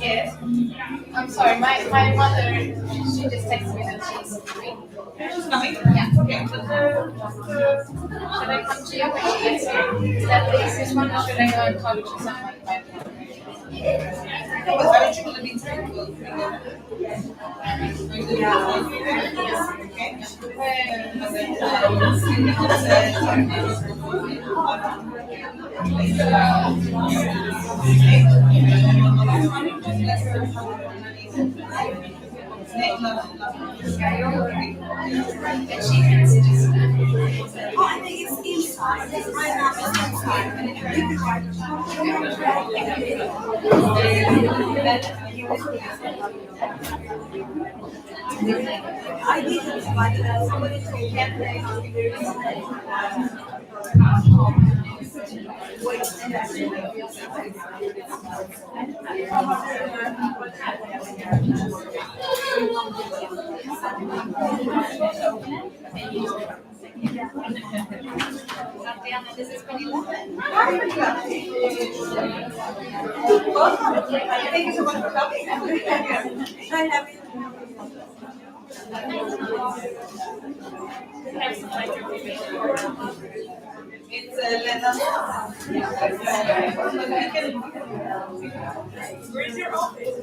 Yes. I'm sorry, my mother, she just texted me that she's coming. She's coming? Yeah. Okay. Should I come to you when she gets here? Is that the easiest one, or should I go and talk to someone by phone? Aren't you going to be terrible? I think it's inside. It's right now. I didn't, but somebody told This is pretty long. Thank you so much for coming. It's Lena. Where's your office?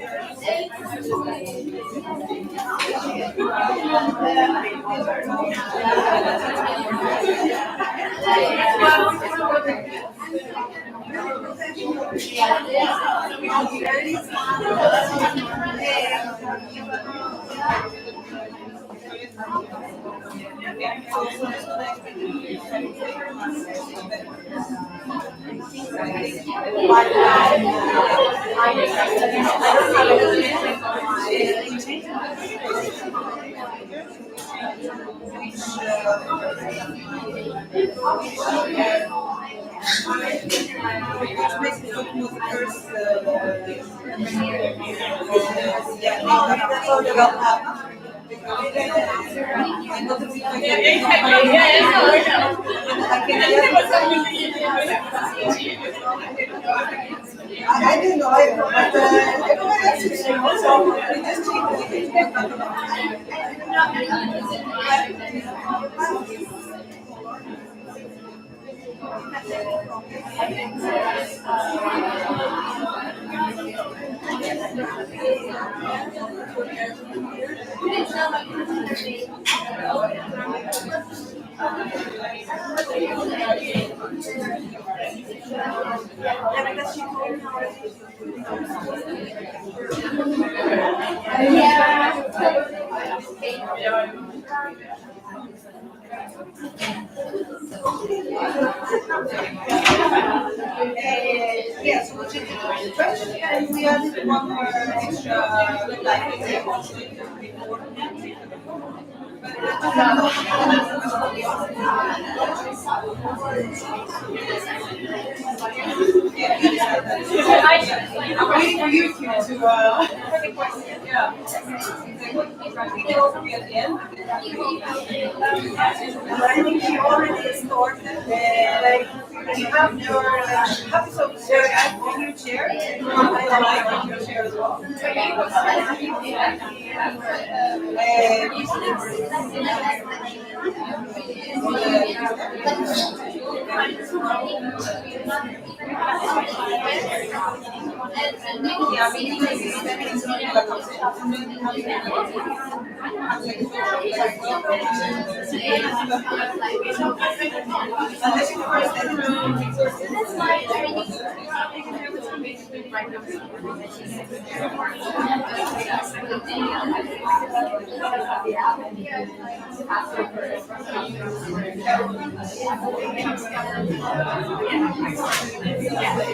I didn't know it, but everybody else is saying so we just Yes, which is the question, and we added one more extra I'm waiting for you to I think she already started. You have your your chair. I like your chair as well.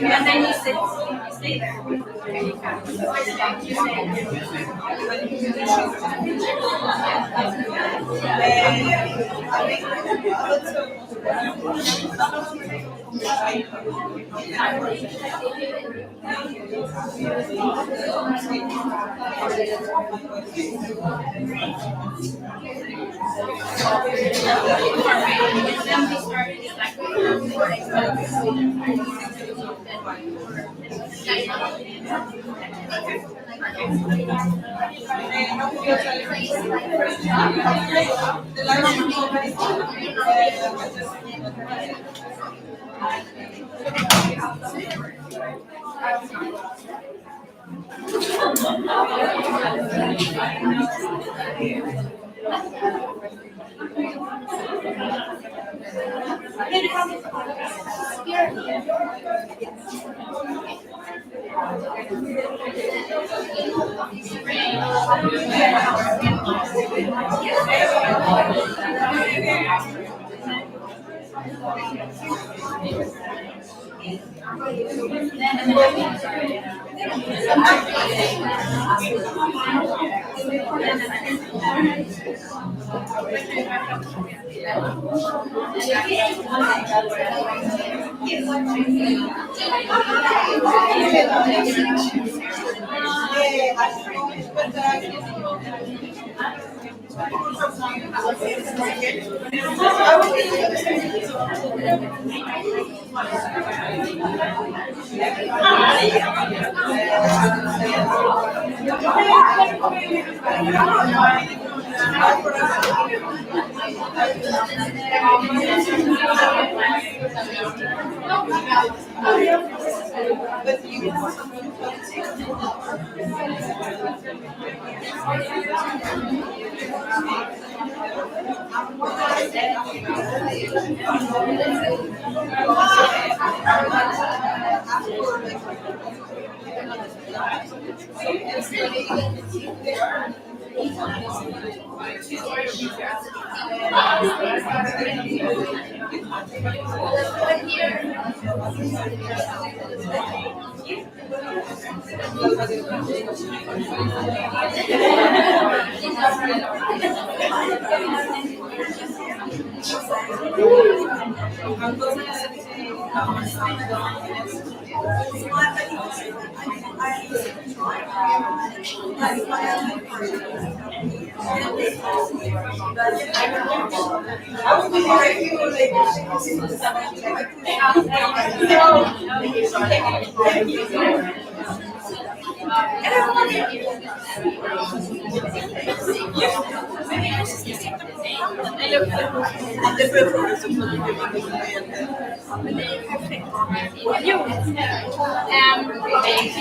And then you stay there.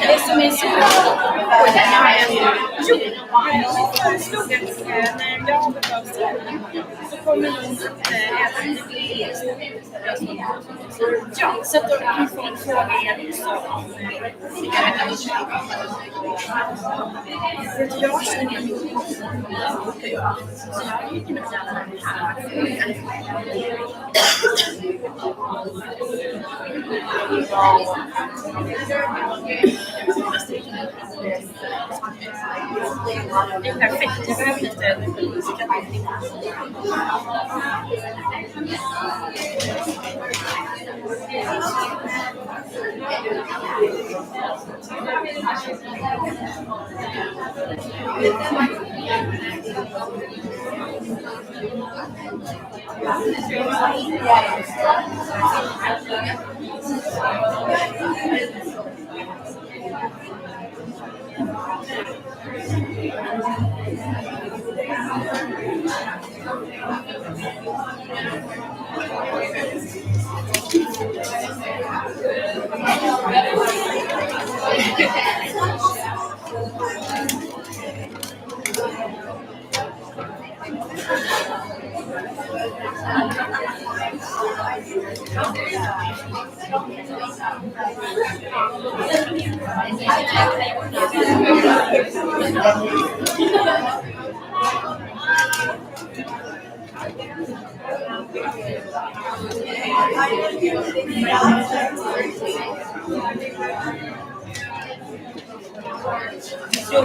Det som är så föreslog att när jag begav sig så kommer någon att äta en ja, så att då kan folk fråga er också om jag känner så jag gick in och det är perfekt, jag behöver lite She's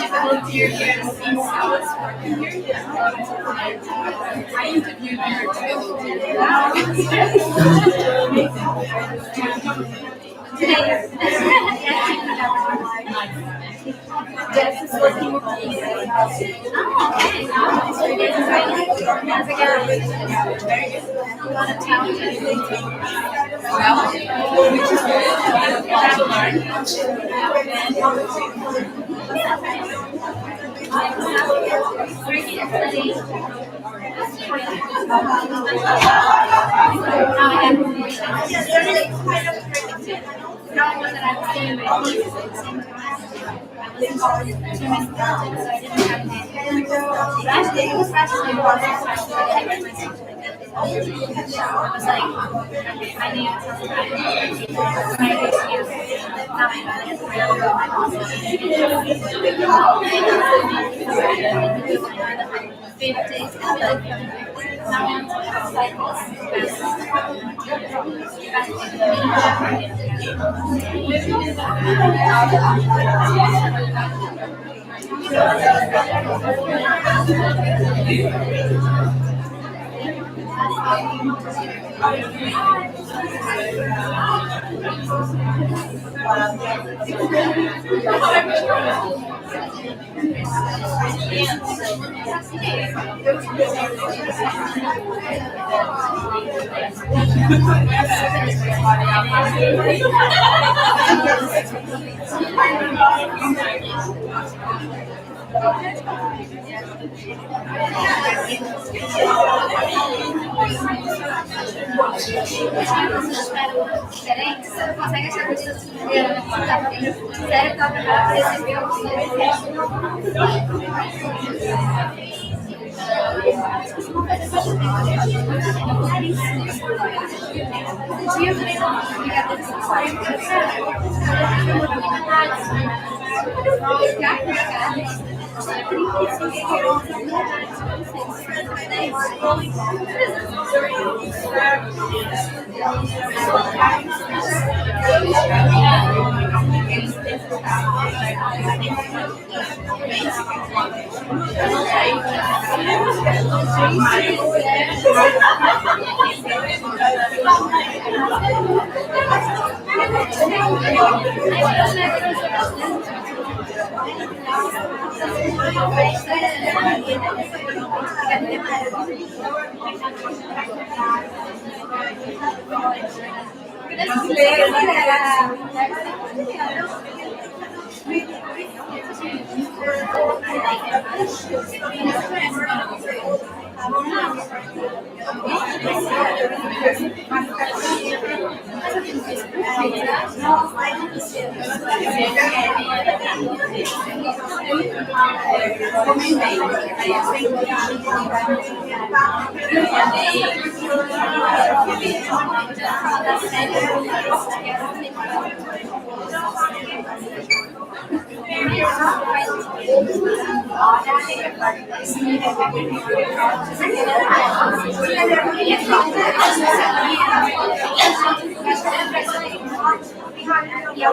a volunteer here in Spain. I was working here. I interviewed her Jess is working with me. Oh, okay. Very good. A lot of talent. Você consegue achar coisas sério, toca para receber She's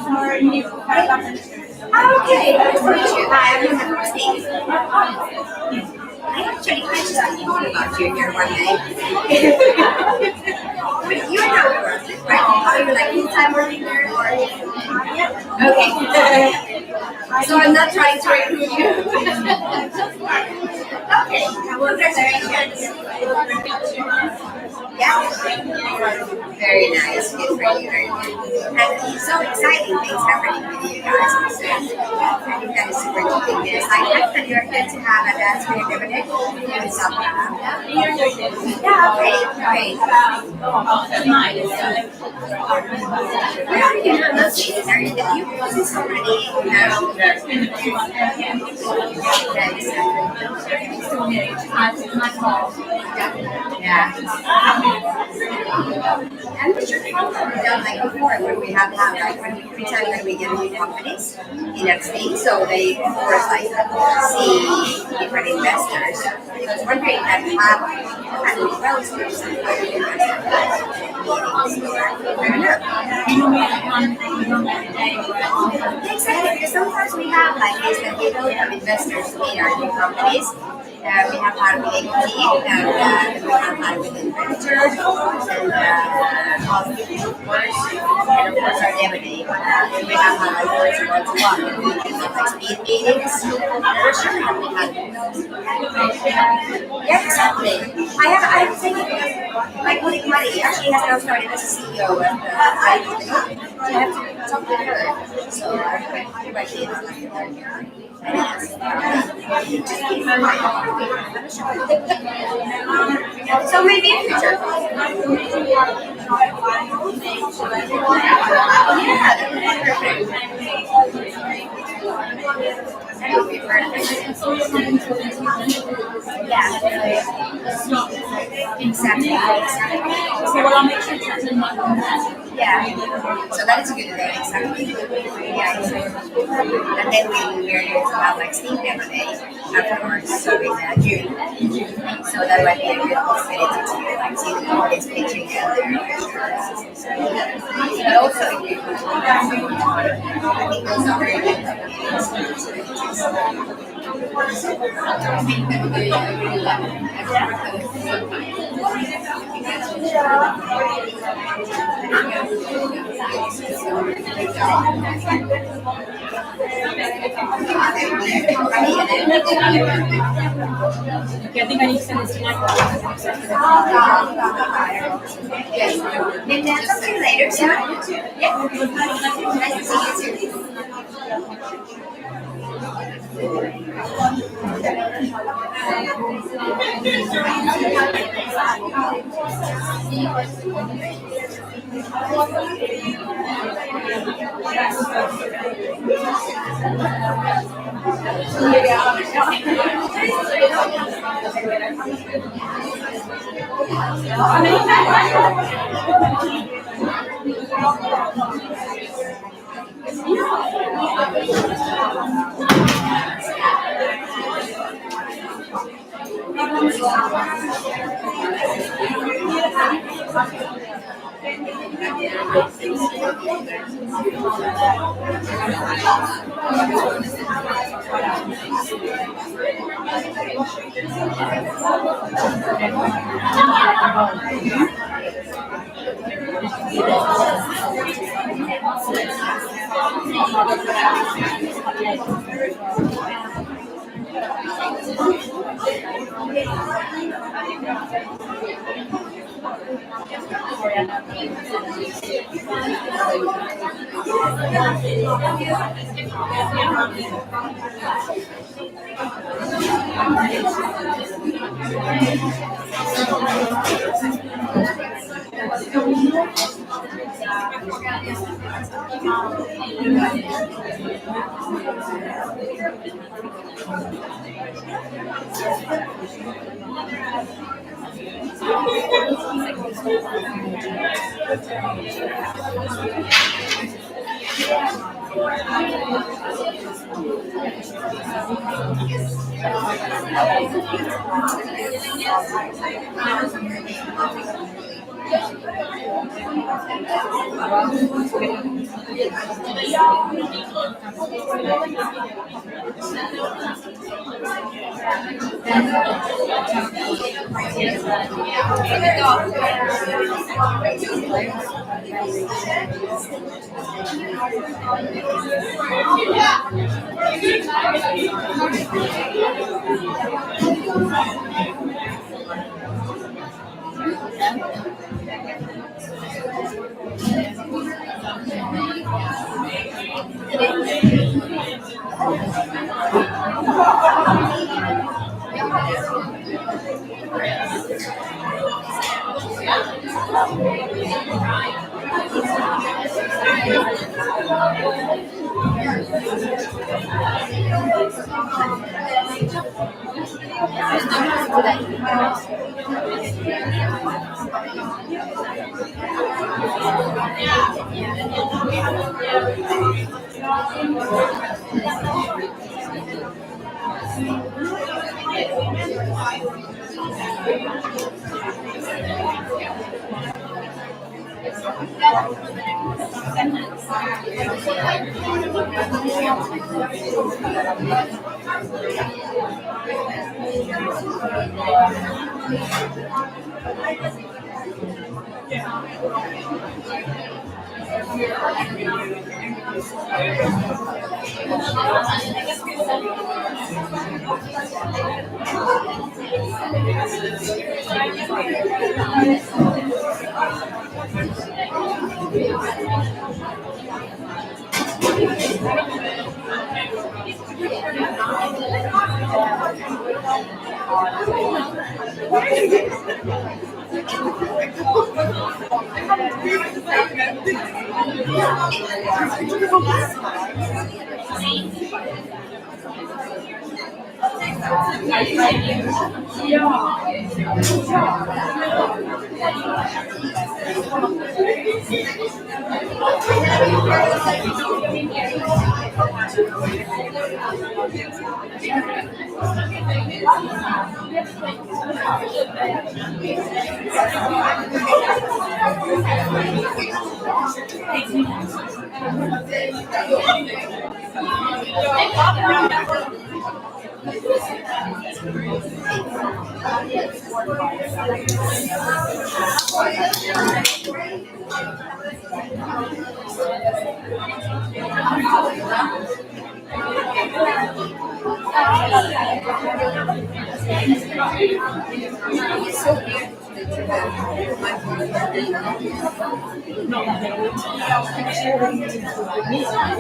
our new okay, nice to meet you. Hi, I'm Christine. I just thought about you here one day. You're not working, right? Are you like full-time working there or? Okay. So I'm not trying to recruit you. Okay. Congratulations. Yeah. Very nice. Good for you. Very good. And so exciting things happening with you guys. I think that is super cool. Yes, I like that you're here to have a dance with your dividend. With some, yeah, great. Yeah, let's see. Are you using somebody? No. Yeah. And we should probably done like before when we have like every time that we get new companies in that state, so they of course like see different investors. Because one thing that we have well some exactly, because sometimes we have like this that we don't have investors in our new companies. We have had with equity and we have had with investors and of course our M&A. We have had like words one-to-one. We have like speed meetings. For sure have we had those. Yeah, exactly. I'm thinking my colleague Marie actually has now started as a CEO at I have to talk with her. So I'm right here. So maybe in future. Yeah, that would be perfect. That would be perfect. Yeah. Exactly. So well, I'll make sure to yeah. So that is a good idea. Exactly. Yeah. Exactly. And then we're going to have like Steam M&A afterwards, so in June. So that might be a good possibility to like see the companies pitching and their but also I think those are very good I think I need to send this to my yes. And then talk to you later, so yeah. Nice to see you too.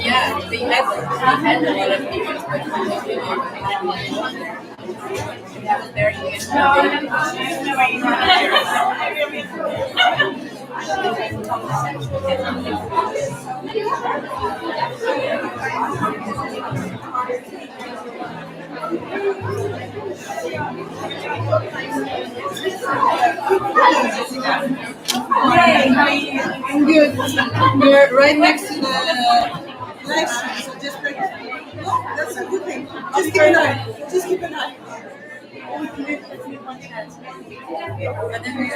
Yeah, we had a lot of people. That was very I'm good. We're right next to the live stream, so just break it. Oh, that's a good thing. Just keep an eye. Just keep an eye. But then we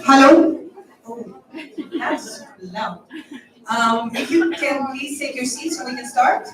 Hello? Oh, that's loud. If you can please take your seat so we can start.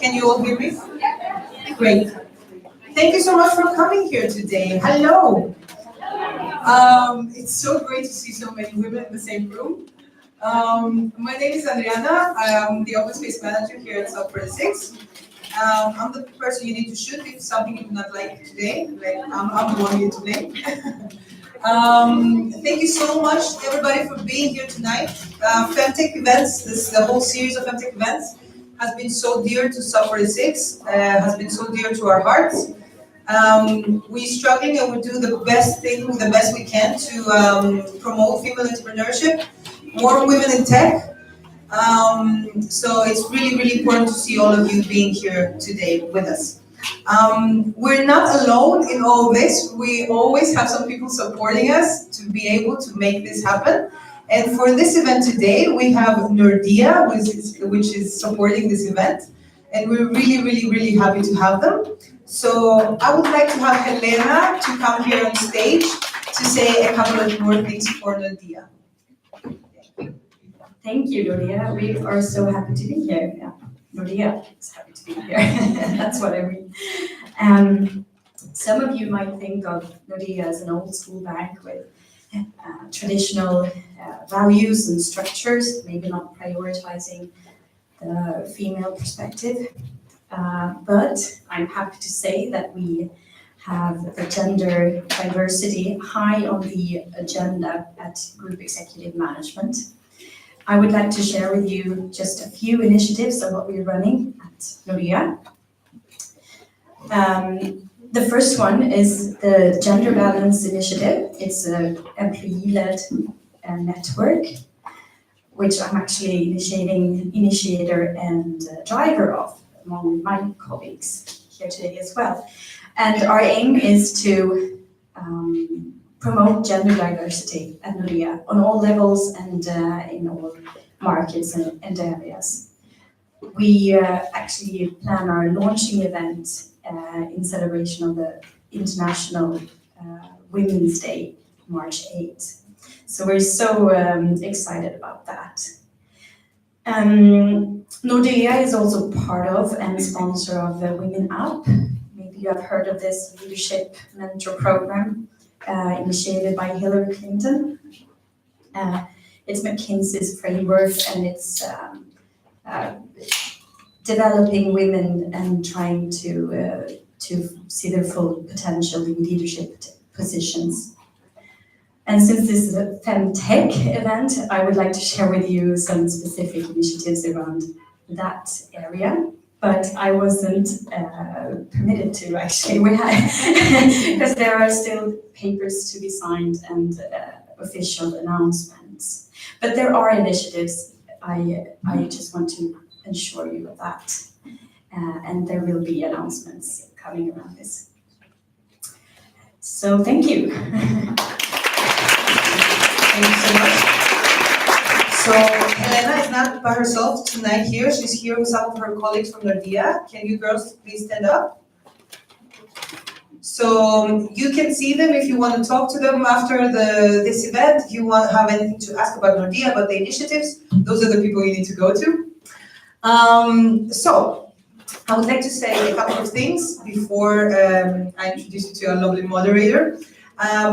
Can you all hear me? Great. Thank you so much for coming here today. Hello. It's so great to see so many women in the same room. My name is Adriana. I am the open space manager here at SUP46. I'm the person you need to shoot if something you do not like today. Like, I'm the one here today. Thank you so much, everybody, for being here tonight. Femtech events, the whole series of Femtech events, has been so dear to SUP46, has been so dear to our hearts. We're struggling and we do the best thing, the best we can to promote female entrepreneurship, more women in tech. So it's really, really important to see all of you being here today with us. We're not alone in all this. We always have some people supporting us to be able to make this happen. And for this event today, we have Nordia, which is supporting this event. And we're really, really, really happy to have them. So I would like to have Helena to come here on stage to say a couple of more things for Nordia. Thank you, Nordia. We are so happy to be here. Yeah. Nordia is happy to be here. That's what I mean. Some of you might think of Nordia as an old school bank with traditional values and structures, maybe not prioritizing the female perspective. But I'm happy to say that we have the gender diversity high on the agenda at Group Executive Management. I would like to share with you just a few initiatives of what we're running at Nordia. The first one is the Gender Balance Initiative. It's an employee-led network, which I'm actually initiator and driver of among my colleagues here today as well. And our aim is to promote gender diversity at Nordia on all levels and in all markets and areas. We actually plan our launching event in celebration of the International Women's Day, March 8th. So we're so excited about that. Nordia is also part of and sponsor of the Women Up. Maybe you have heard of this leadership mentor program initiated by Hillary Clinton. It's McKinsey's framework, and it's developing women and trying to see their full potential in leadership positions. And since this is a Femtech event, I would like to share with you some specific initiatives around that area. But I wasn't permitted to actually, because there are still papers to be signed and official announcements. But there are initiatives. I just want to assure you of that. And there will be announcements coming around this. So thank you. Thank you so much. So Helena is not by herself tonight here. She's here with some of her colleagues from Nordia. Can you girls please stand up? So you can see them if you want to talk to them after this event. If you have anything to ask about Nordia, about the initiatives, those are the people you need to go to. So I would like to say a couple of things before I introduce you to a lovely moderator.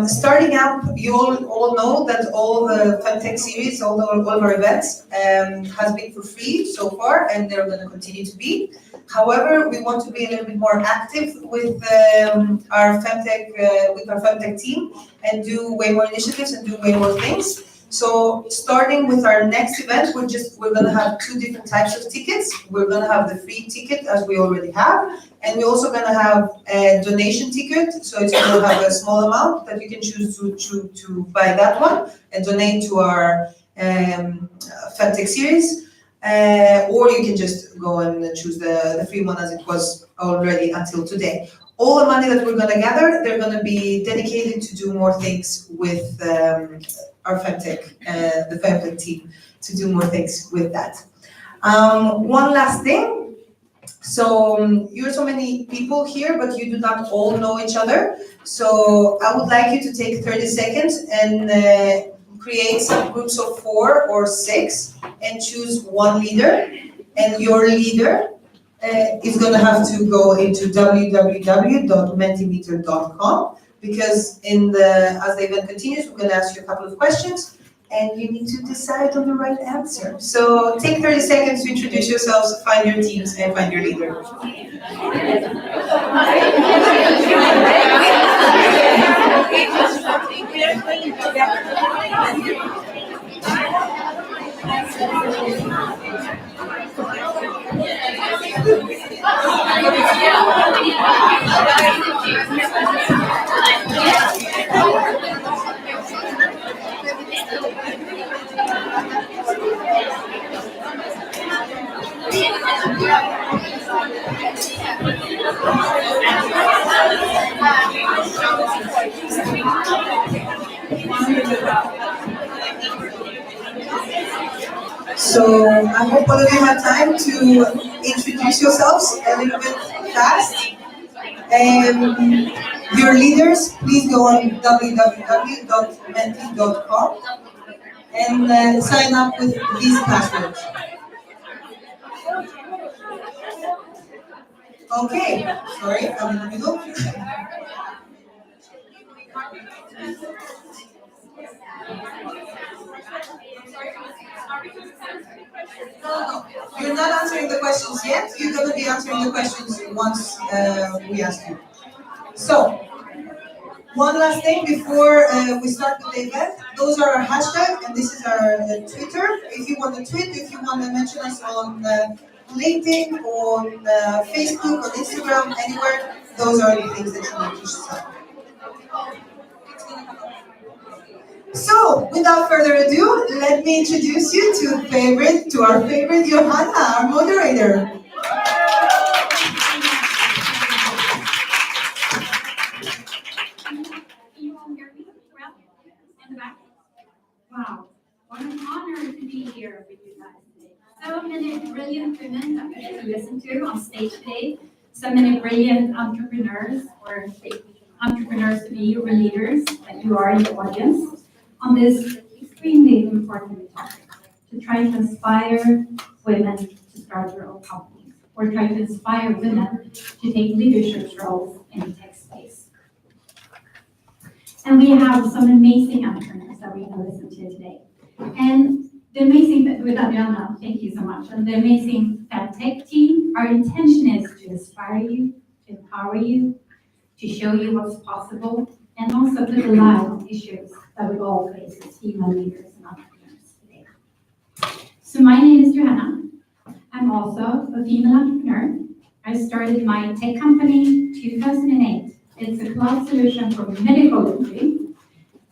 Starting up, you all know that all the Femtech series, all of our events has been for free so far, and they're going to continue to be. However, we want to be a little bit more active with our Femtech team and do way more initiatives and do way more things. So starting with our next event, we're gonna have two different types of tickets. We're gonna have the free ticket as we already have, and we're also gonna have a donation ticket. So it's gonna have a small amount that you can choose to buy that one and donate to our Femtech series. Or you can just go and choose the free one as it was already until today. All the money that we're gonna gather, they're gonna be dedicated to do more things with our Femtech, the Femtech team, to do more things with that. One last thing. So you're so many people here, but you do not all know each other. So I would like you to take 30 seconds and create some groups of 4 or 6 and choose one leader. And your leader is going to have to go into www.mentimeter.com, because as the event continues, we're going to ask you a couple of questions and you need to decide on the right answer. So take 30 seconds to introduce yourselves, find your teams, and find your leader. So I hope all of you have time to introduce yourselves a little bit fast. Your leaders, please go on www.menti.com and sign up with these passwords. Okay, sorry, I'm in the middle. No, you're not answering the questions yet. You're going to be answering the questions once we ask you. So, one last thing before we start with the event. Those are our hashtags, and this is our Twitter. If you want to tweet, if you want to mention us on LinkedIn, on Facebook, on Instagram, anywhere, those are the things that you need to sign. So, without further ado, let me introduce you to our favorite Johanna, our moderator. Can you all hear me? Well, in the back? Wow, what an honor to be here with you guys today. So many brilliant women that we get to listen to on stage today. So many brilliant entrepreneurs or entrepreneurs to be or leaders that you are in the audience on this extremely important topic, to try to inspire women to start their own companies, or try to inspire women to take leadership roles in the tech space. And we have some amazing entrepreneurs that we're going to listen to today. And the amazing, with Adriana, thank you so much, and the amazing Femtech team, our intention is to inspire you, to empower you, to show you what's possible, and also put a light on issues that we all face as female leaders and entrepreneurs today. So my name is Johanna. I'm also a female entrepreneur. I started my tech company in 2008. It's a cloud solution for medical imagery.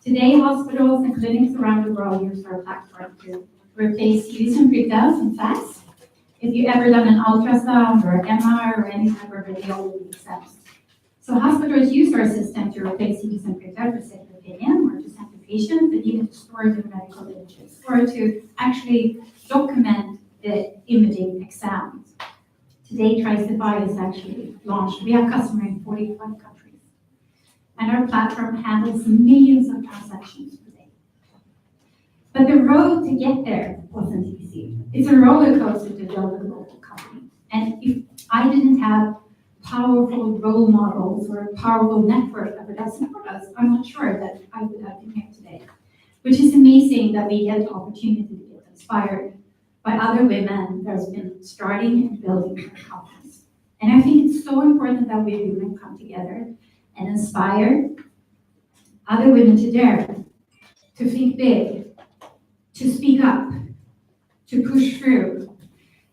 Today, hospitals and clinics around the world use our platform to replace using printouts and fax. If you've ever done an ultrasound or MR or any type of radiology exams. So hospitals use our system to replace CDs and printout for second opinion, or to send the patient, and even to store the medical images, or to actually document the imaging exams. Today, Tricify is actually launched. We have customers in 45 countries. And our platform handles millions of transactions per day. But the road to get there wasn't easy. It's a roller coaster to build a local company. And if I didn't have powerful role models or a powerful network that would support us, I'm not sure that I would have been here today. Which is amazing that we get the opportunity to get inspired by other women that have been starting and building their companies. And I think it's so important that we women come together and inspire other women to dare, to think big, to speak up, to push through.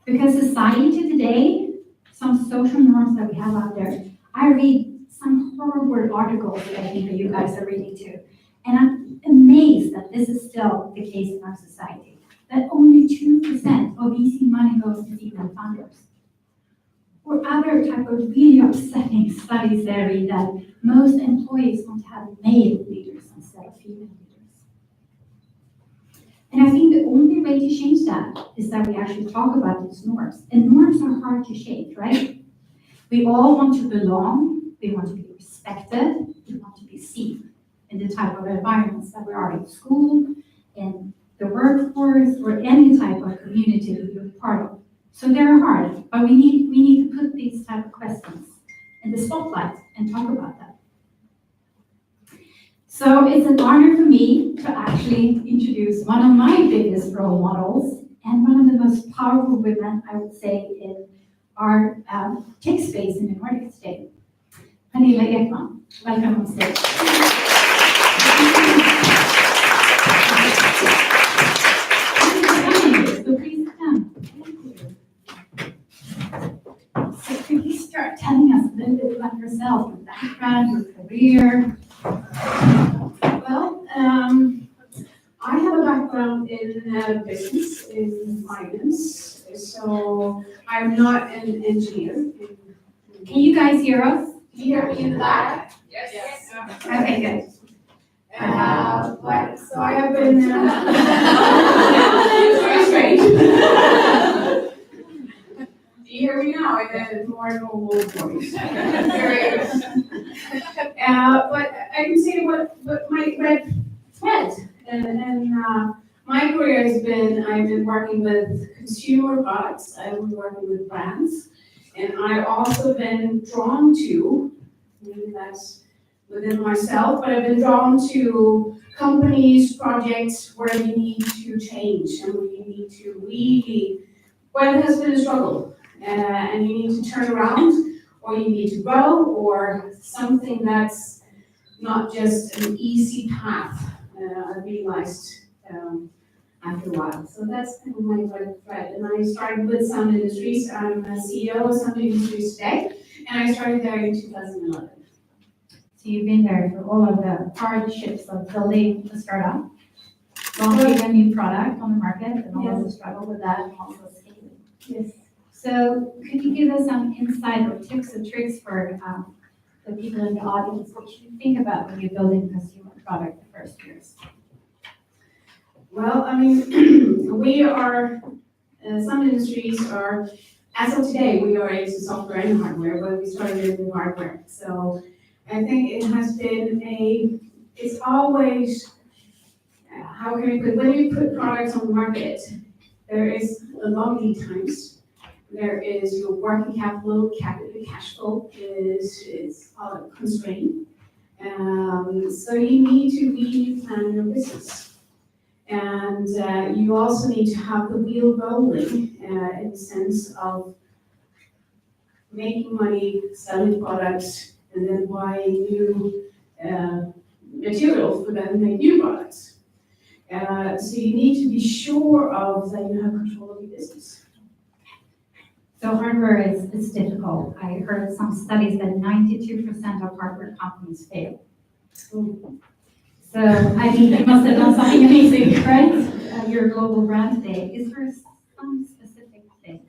Because society today, some social norms that we have out there, I read some horrible articles that I think that you guys are reading too. And I'm amazed that this is still the case in our society, that only 2% of VC money goes to female founders. Or other type of really upsetting studies that read that most employees want to have male leaders instead of female leaders. And I think the only way to change that is that we actually talk about these norms. And norms are hard to shake, right? We all want to belong, we want to be respected, we want to be seen in the type of environments that we are in school, in the workforce, or any type of community that we're part of. So they're hard, but we need to put these type of questions in the spotlight and talk about that. So it's an honor for me to actually introduce one of my biggest role models and one of the most powerful women, I would say, in our tech space in the Nordics today. Pernilla Ekman, welcome on stage. So please come. So could you start telling us a little bit about yourself, your background, your career? Well, I have a background in business, in finance, so I'm not an engineer. Can you guys hear us? You hear me in the back? Yes. Okay, good. But so I have been. Very strange. Do you hear me now in a more normal voice? But I can say what I've read, and my career has been, I've been working with consumer products, I've been working with brands, and I've also been drawn to, maybe that's within myself, but I've been drawn to companies, projects where you need to change and where you need to really, where there has been a struggle, and you need to turn around, or you need to grow, or something that's not just an easy path, I realized after a while. So that's kind of my thread. And I started with Sound Industries. I'm a CEO of Sound Industries today, and I started there in 2011. So you've been there for all of the hardships of building a startup, launching a new product on the market, and all of the struggle with that, and also scaling. Yes. So could you give us some insight or tips and tricks for the people in the audience? What should you think about when you're building a consumer product the first years? Well, I mean, we are, some industries are, as of today, we are into software and hardware, but we started with hardware. So I think it has been it's always, how can I put, when you put products on the market, there is a long lead times. There is your working capital, cash flow is constrained. So you need to really plan your business. And you also need to have the wheel rolling in the sense of making money, selling products, and then buying new materials for them to make new products. So you need to be sure of that you have control of your business. So hardware is difficult. I heard some studies that 92% of hardware companies fail. So I mean, you must have done something amazing, right? You're a global brand today. Is there some specific thing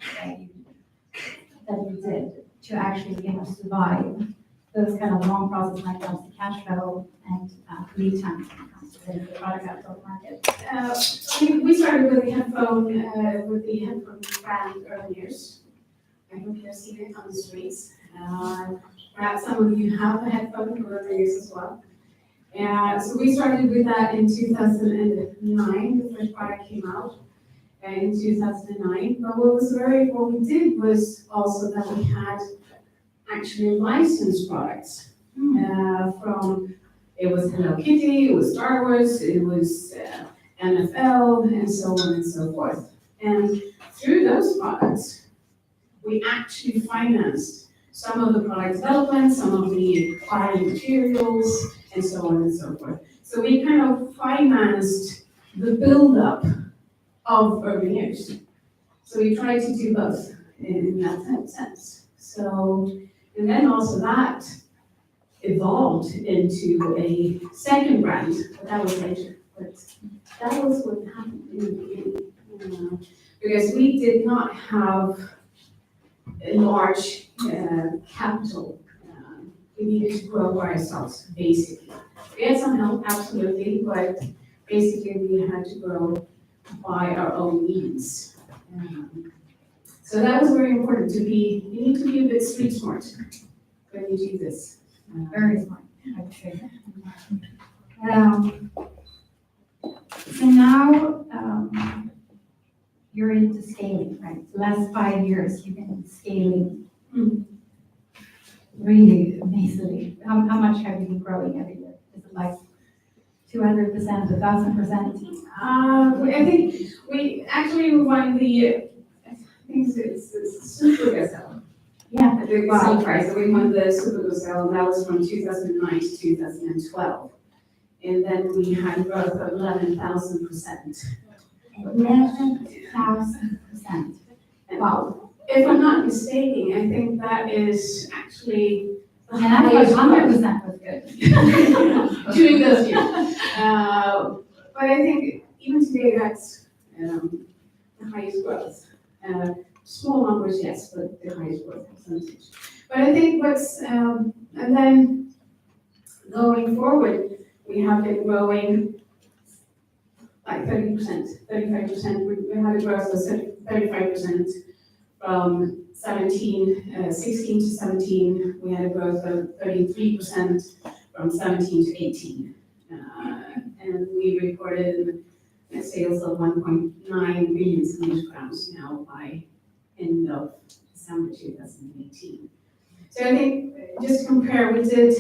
that you did to actually, survive those kind of long process when it comes to cash flow and lead times when it comes to the product out to the market? We started with the headphone brand early years. I hope you've seen it on the streets. Perhaps some of you have a headphone for early years as well. So we started with that in 2009. The first product came out in 2009. But what we did was also that we had actually licensed products from, it was Hello Kitty, it was Star Wars, it was NFL, and so on and so forth. And through those products, we actually financed some of the product development, some of the buying materials, and so on and so forth. So we kind of financed the build-up of urban years. So we try to do both in that sense. So, and then also that evolved into a second brand, but that was later. But that was what happened in the beginning. Because we did not have a large capital. We needed to grow by ourselves, basically. We had some help, absolutely, but basically we had to grow by our own means. So that was very important you need to be a bit street smart when you do this. Very smart, I would say. So now, you're into scaling, right? The last 5 years, you've been scaling really amazingly. How much have you been growing every year? Is it like 200%, 1,000%? I think we actually won the, I think it's Super Gazelle. Yeah. I think it's prize. So we won the Super Gazelle, and that was from 2009 to 2012. And then we had growth of 11,000%. 11,000%. Wow. If I'm not mistaken, I think that is actually the And I highest thought growth 100% was good. during those years. But I think even today, that's the highest growth. Small numbers, yes, but the highest growth percentage. But I think and then going forward, we have been growing like 30%, 35%. We had a growth of 35% from 16 to 17. We had a growth of 33% from 17 to 18. And we recorded net sales of 1.9 billion Swedish crowns now by end of December 2018. So I think just to compare, we did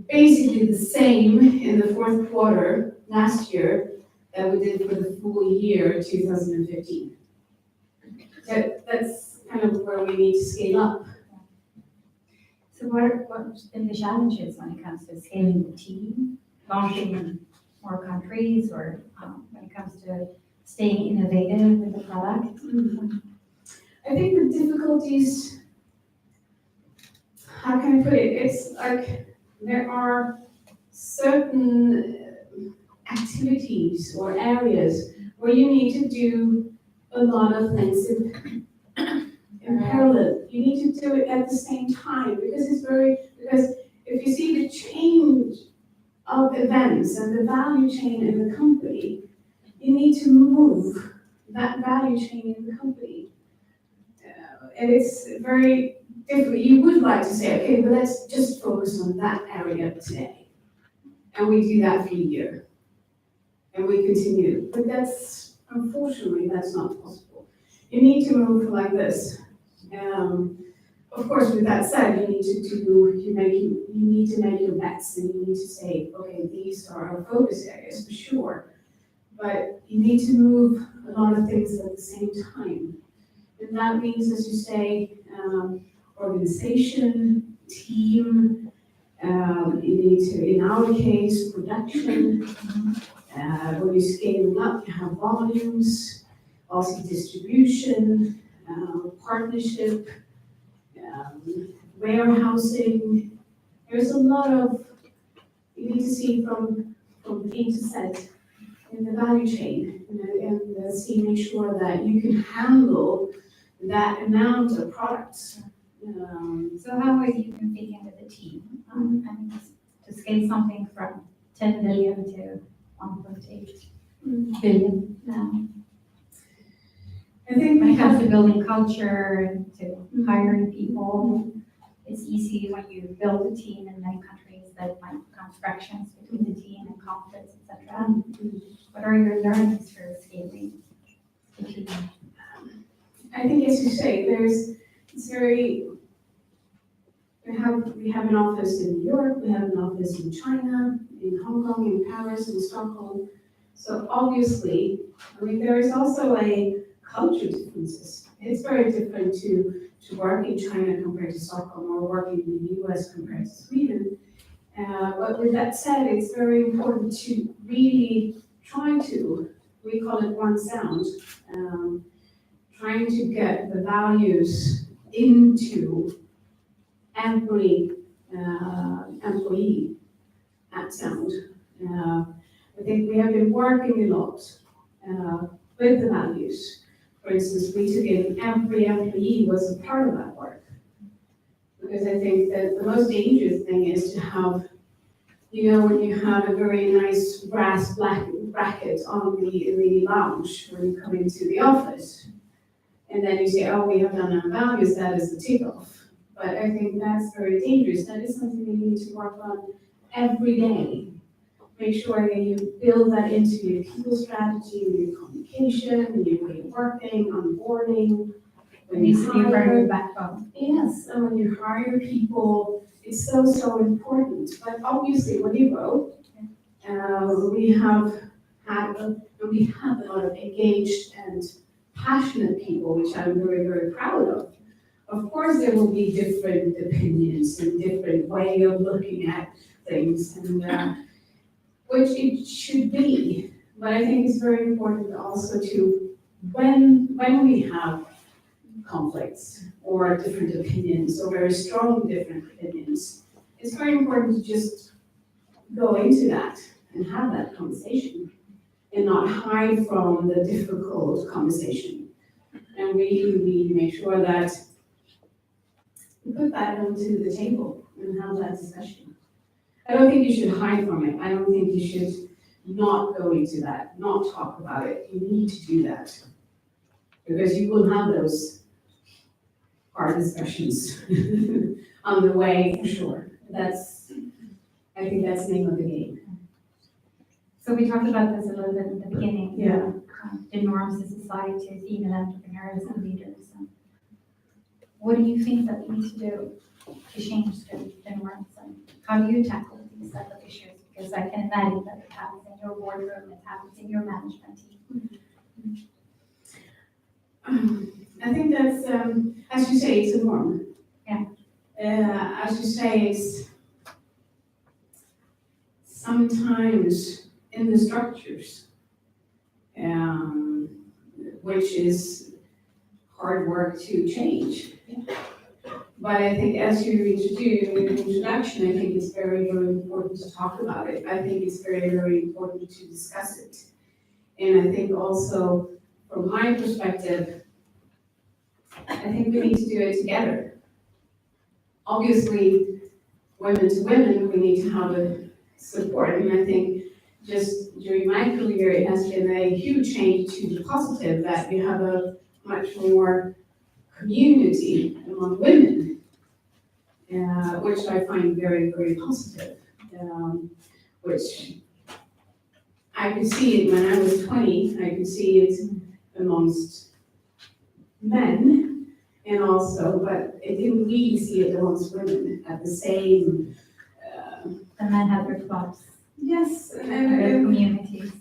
basically the same in the fourth quarter last year that we did for the full year 2015. So that's kind of where we need to scale up. So what's been the challenges when it comes to scaling the team, launching in more countries, or when it comes to staying innovative with the product? I think the difficulties, how can I put it? It's like there are certain activities or areas where you need to do a lot of things in parallel. You need to do it at the same time because because if you see the change of events and the value chain in the company, you need to move that value chain in the company. And it's very difficult. You would like to say, okay, but let's just focus on that area today. And we do that for a year. And we continue. But unfortunately, that's not possible. You need to move like this. Of course, with that said, you need to make your bets, and you need to say, okay, these are our focus areas for sure. But you need to move a lot of things at the same time. And that means, as you say, organization, team, you need to, in our case, production. When you're scaling up, you have volumes, also distribution, partnership, warehousing. There's a lot of, you need to see from A to Z in the value chain, and make sure that you can handle that amount of products. So how are you competing with the team? I mean, to scale something from 10 million to 1.8 billion now. I think When it comes to building culture and to hiring people, it's easy when you build a team in many countries that might become fractions between the team and conflicts, etc. What are your learnings for scaling the team? I think, as you say, we have an office in New York, we have an office in China, in Hong Kong, in Paris, in Stockholm. So obviously, I mean, there is also a culture differences. It's very different to work in China compared to Stockholm, or working in the US compared to Sweden. But with that said, it's very important to really try to we call it one sound, trying to get the values into every employee at Sound. I think we have been working a lot with the values. For instance, we took in every employee was a part of that work. Because I think that the most dangerous thing is to have, when you have a very nice brass bracket on the lounge when you come into the office, and then you say, oh, we have done our values, that is the tick-off. But I think that's very dangerous. That is something that you need to work on every day. Make sure that you build that into your people strategy, your communication, your way of working, onboarding. It needs to be part of your backbone. Yes, and when you hire people, it's so important. But obviously, when you grow, we have a lot of engaged and passionate people, which I'm very, very proud of. Of course, there will be different opinions and different way of looking at things, and which it should be. But I think it's very important also to, when we have conflicts or different opinions or very strong different opinions, it's very important to just go into that and have that conversation and not hide from the difficult conversation. And we make sure that we put that onto the table and have that discussion. I don't think you should hide from it. I don't think you should not go into that, not talk about it. You need to do that because you will have those hard discussions on the way for sure. I think that's the name of the game. So we talked about this a little bit at the beginning. Yeah. The norms of society to female entrepreneurs and leaders. And what do you think that we need to do to change the norms? And how do you tackle these type of issues? Because I can imagine that it happens in your boardroom, it happens in your management team. I think that's, as you say, it's a norm. Yeah. As you say, it's sometimes in the structures, which is hard work to change. But I think as you introduce in the introduction, I think it's very, very important to talk about it. I think it's very, very important to discuss it. And I think also, from my perspective, I think we need to do it together. Obviously, women to women, we need to have a support. And I think just during my career, it has been a huge change to the positive that you have a much more community among women, which I find very, very positive, which I could see it when I was 20, I could see it amongst men, and also, but I didn't really see it amongst women at the same. The men have their clubs, Yes, their communities.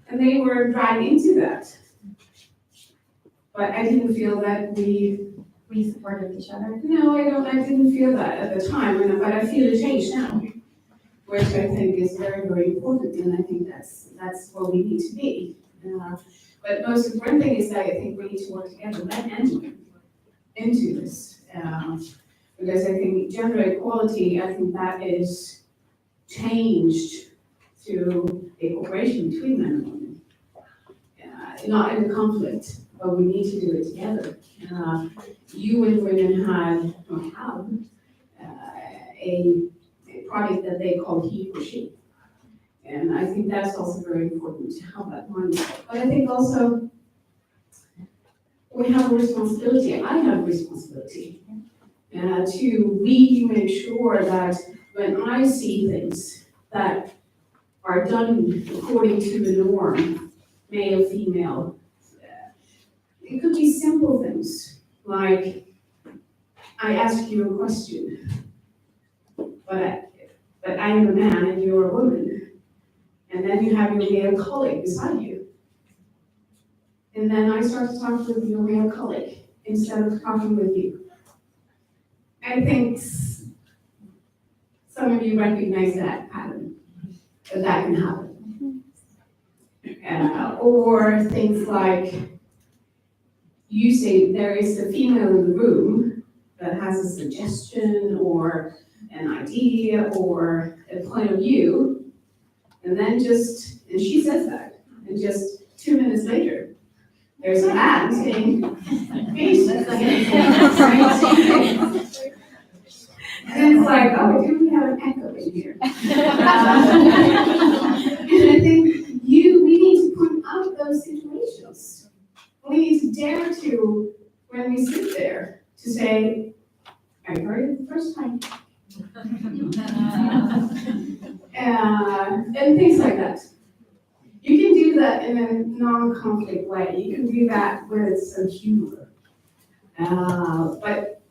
and they were dragged into that. But I didn't feel that We supported each other. No, I didn't feel that at the time, but I feel a change now, which I think is very, very important, and I think that's what we need to be. But most important thing is that I think we need to work together, men and women, into this. Because I think gender equality, I think that is changed through a cooperation between men and women. Not in a conflict, but we need to do it together. You and women have a product that they call he or she. And I think that's also very important to have that mindset. But I think also we have a responsibility, I have a responsibility to really make sure that when I see things that are done according to the norm, male, female, it could be simple things, like I ask you a question, but I am a man and you're a woman, and then you have your male colleague beside you. And then I start to talk with your male colleague instead of talking with you. I think some of you recognize that pattern, that can happen. Or things like you say there is a female in the room that has a suggestion or an idea or a point of view, and then and she says that, and just 2 minutes later, there's a man saying, "Hey, that's not right?" And it's like, oh, do we have an echo in here? And I think we need to point out those situations. We need to dare to, when we sit there, to say, I heard it the first time. And things like that. You can do that in a non-conflict way. You can do that with some humor. But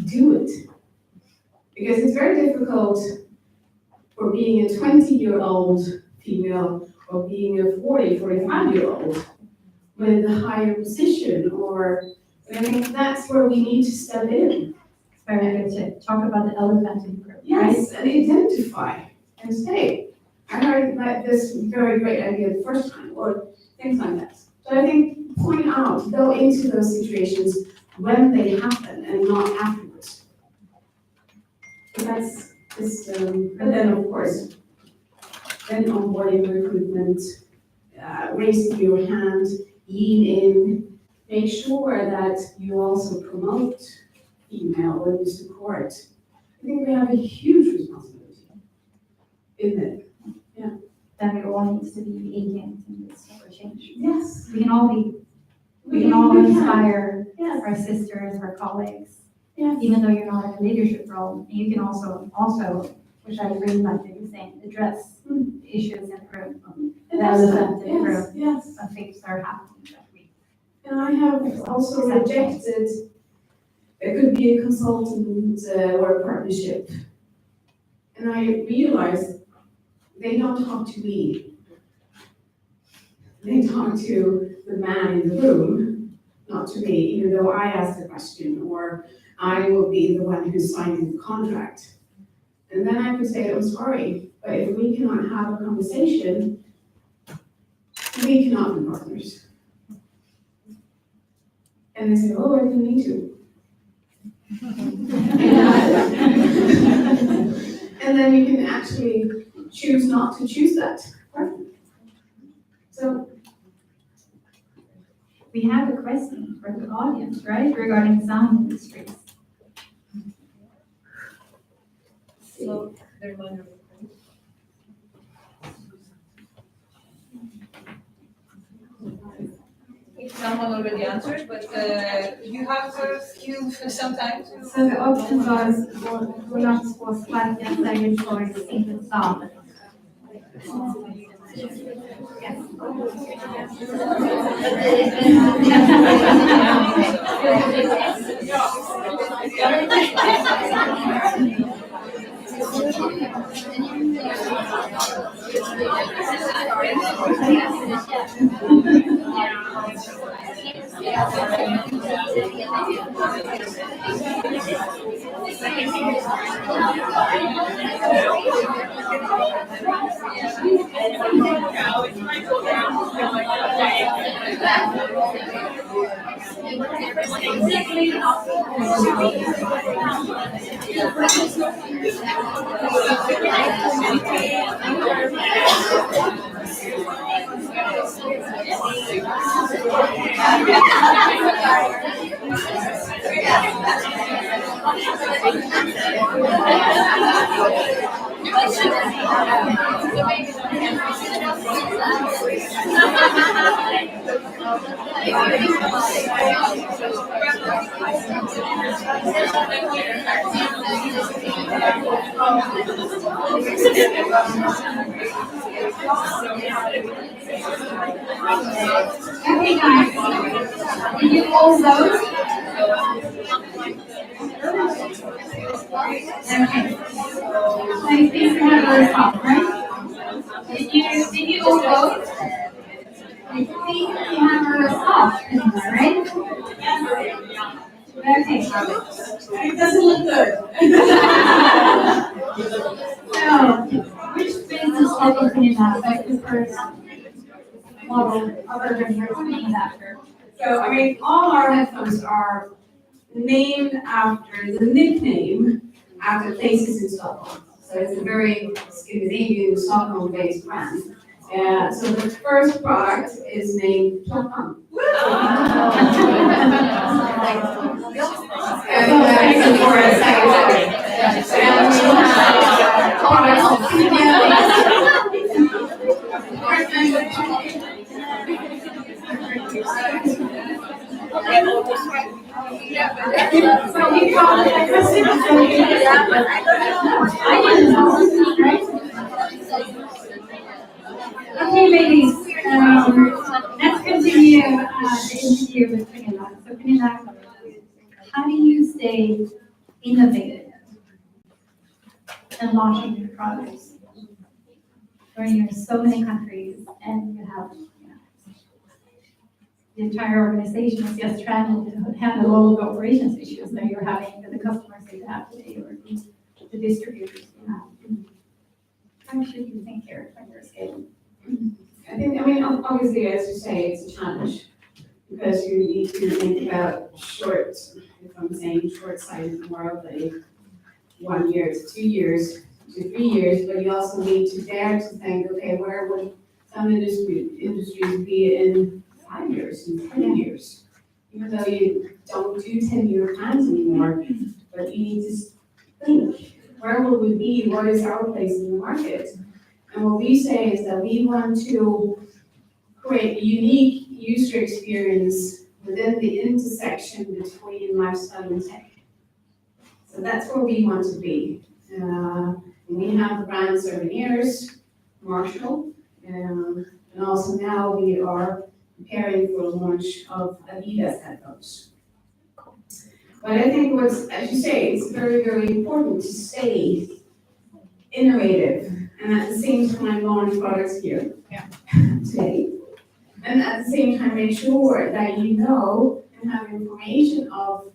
do it. Because it's very difficult for being a 20-year-old female or being a 45-year-old with a higher position, I think that's where we need to step in. It's very good to talk about the elephant in the room. Yes, and identify and say, I heard like this very great idea the first time, or things like that. So I think point out, go into those situations when they happen and not afterwards. So that's just, and then of course, then onboarding recruitment, raising your hand, lean in, make sure that you also promote female when you support. I think we have a huge responsibility in it. Then we all needs to be agents in this for change. Yes. We can all inspire our sisters, our colleagues, even though you're not in a leadership role. You can also, which I really like that you're saying, address issues in the room, the elephant in the room, Yes. of things that are happening that week. And I have also rejected, it could be a consultant or a partnership. And I realized they don't talk to me. They talk to the man in the room, not to me, even though I asked the question, or I will be the one who's signing the contract. And then I could say, I'm sorry, but if we cannot have a conversation, we cannot be partners. And they say, oh, I didn't need to. And then you can actually choose not to choose that partner. So We have a question for the audience, right, regarding sound industries. So, there's one. Someone already answered, but you have some time to. So the option was bolags på sparken säljer choice inte sound. Okay, guys, did you all vote? Okay. So I think we have a result, right? Did you all vote? I think we have a result, right? Okay. it doesn't look good. So, which business are you thinking about? Like the first? model of urban you're named after. So, I mean, all our headphones are named after the nickname after places in Stockholm. So it's a very Scandinavian, Stockholm-based brand. So the first product is named Stockholm. Okay, ladies, let's continue the interview with Pernilla. So Pernilla, how do you stay innovative and launching new products when you're in so many countries and you have the entire organization is just trying to handle all of the operations issues that you're having with the customers that you have today or the distributors you have? How should you think here when you're scaling? I mean, obviously, as you say, it's a challenge because you need to think about if I'm saying short-sighted, more of a 1 year to 2 years to 3 years, but you also need to dare to think, okay, where would some industries be in 5 years, in 10 years? Even though you don't do 10-year plans anymore, but you need to think, where will we be? What is our place in the market? And what we say is that we want to create a unique user experience within the intersection between lifestyle and tech. So that's where we want to be. We have the brand Souvenirs, Marshall, and also now we are preparing for the launch of Adidas headphones. But I think as you say, it's very, very important to stay innovative and at the same time launch products here today. And at the same time make sure that you know and have information of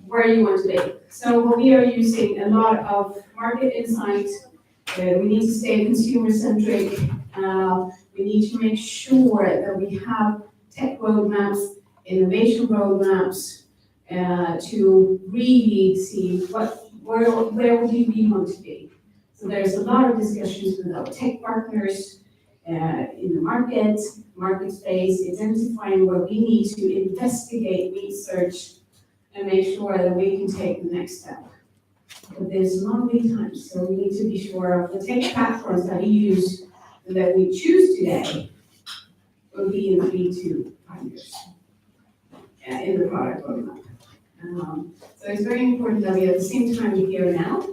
where you want to be. So we are using a lot of market insights. We need to stay consumer centric. We need to make sure that we have tech roadmaps, innovation roadmaps, to really see where we want to be. So there's a lot of discussions with our tech partners in the market space, identifying where we need to investigate, research, and make sure that we can take the next step. But there's long lead times, so we need to be sure of the tech platforms that we use, that we choose today, will be in 3 to 5 years in the product roadmap. So it's very important that we at the same time be here now,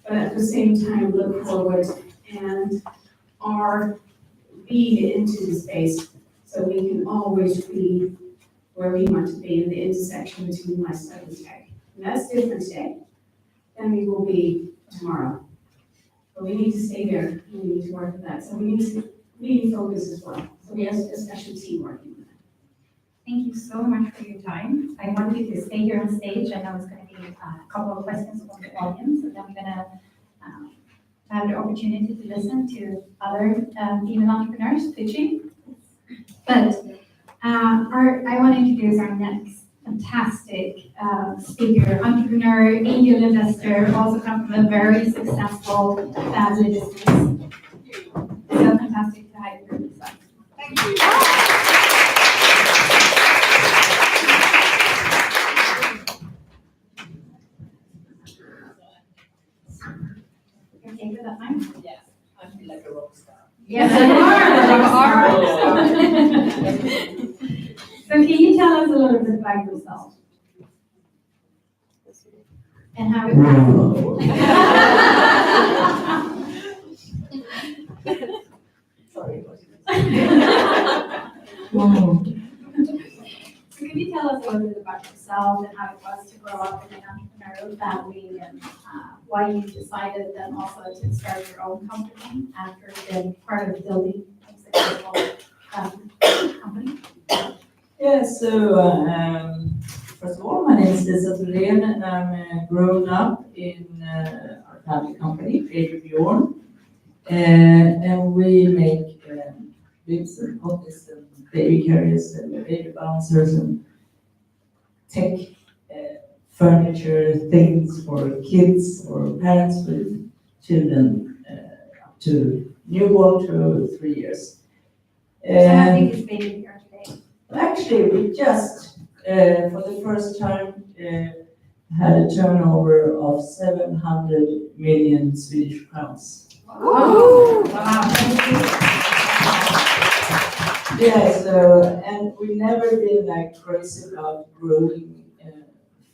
but at the same time look forward and are read into the space so we can always be where we want to be in the intersection between lifestyle and tech. And that's different today than we will be tomorrow. But we need to stay there and we need to work with that. So we need to really focus as well. So we have a special team working with that. Thank you so much for your time. I want you to stay here on stage. I know it's going to be a couple of questions from the audience, and then we're going to have the opportunity to listen to other female entrepreneurs pitching. But I want to introduce our next fantastic speaker, entrepreneur, angel investor, also come from a very successful family business. So fantastic to have you here. Thank you. Okay, with that mic? Yes, I feel like a rock star. Yes, you are. So can you tell us a little bit about yourself? And how it Sorry. So can you tell us a little bit about yourself and how it was to grow up in an entrepreneurial family and why you decided then also to start your own company after being part of building a successful company? Yeah, so first of all, my name is Lisa Thulén. I'm grown up in our family company, Fredrik Bjorn, and we make bibs and pockets and baby carriers and baby bouncers and tech furniture things for kids or parents with children up to newborn to 3 years. So how big is baby here today? Actually, we just, for the first time, had a turnover of 700 million Swedish crowns. Wow. Yeah, so, and we've never been like crazy about growing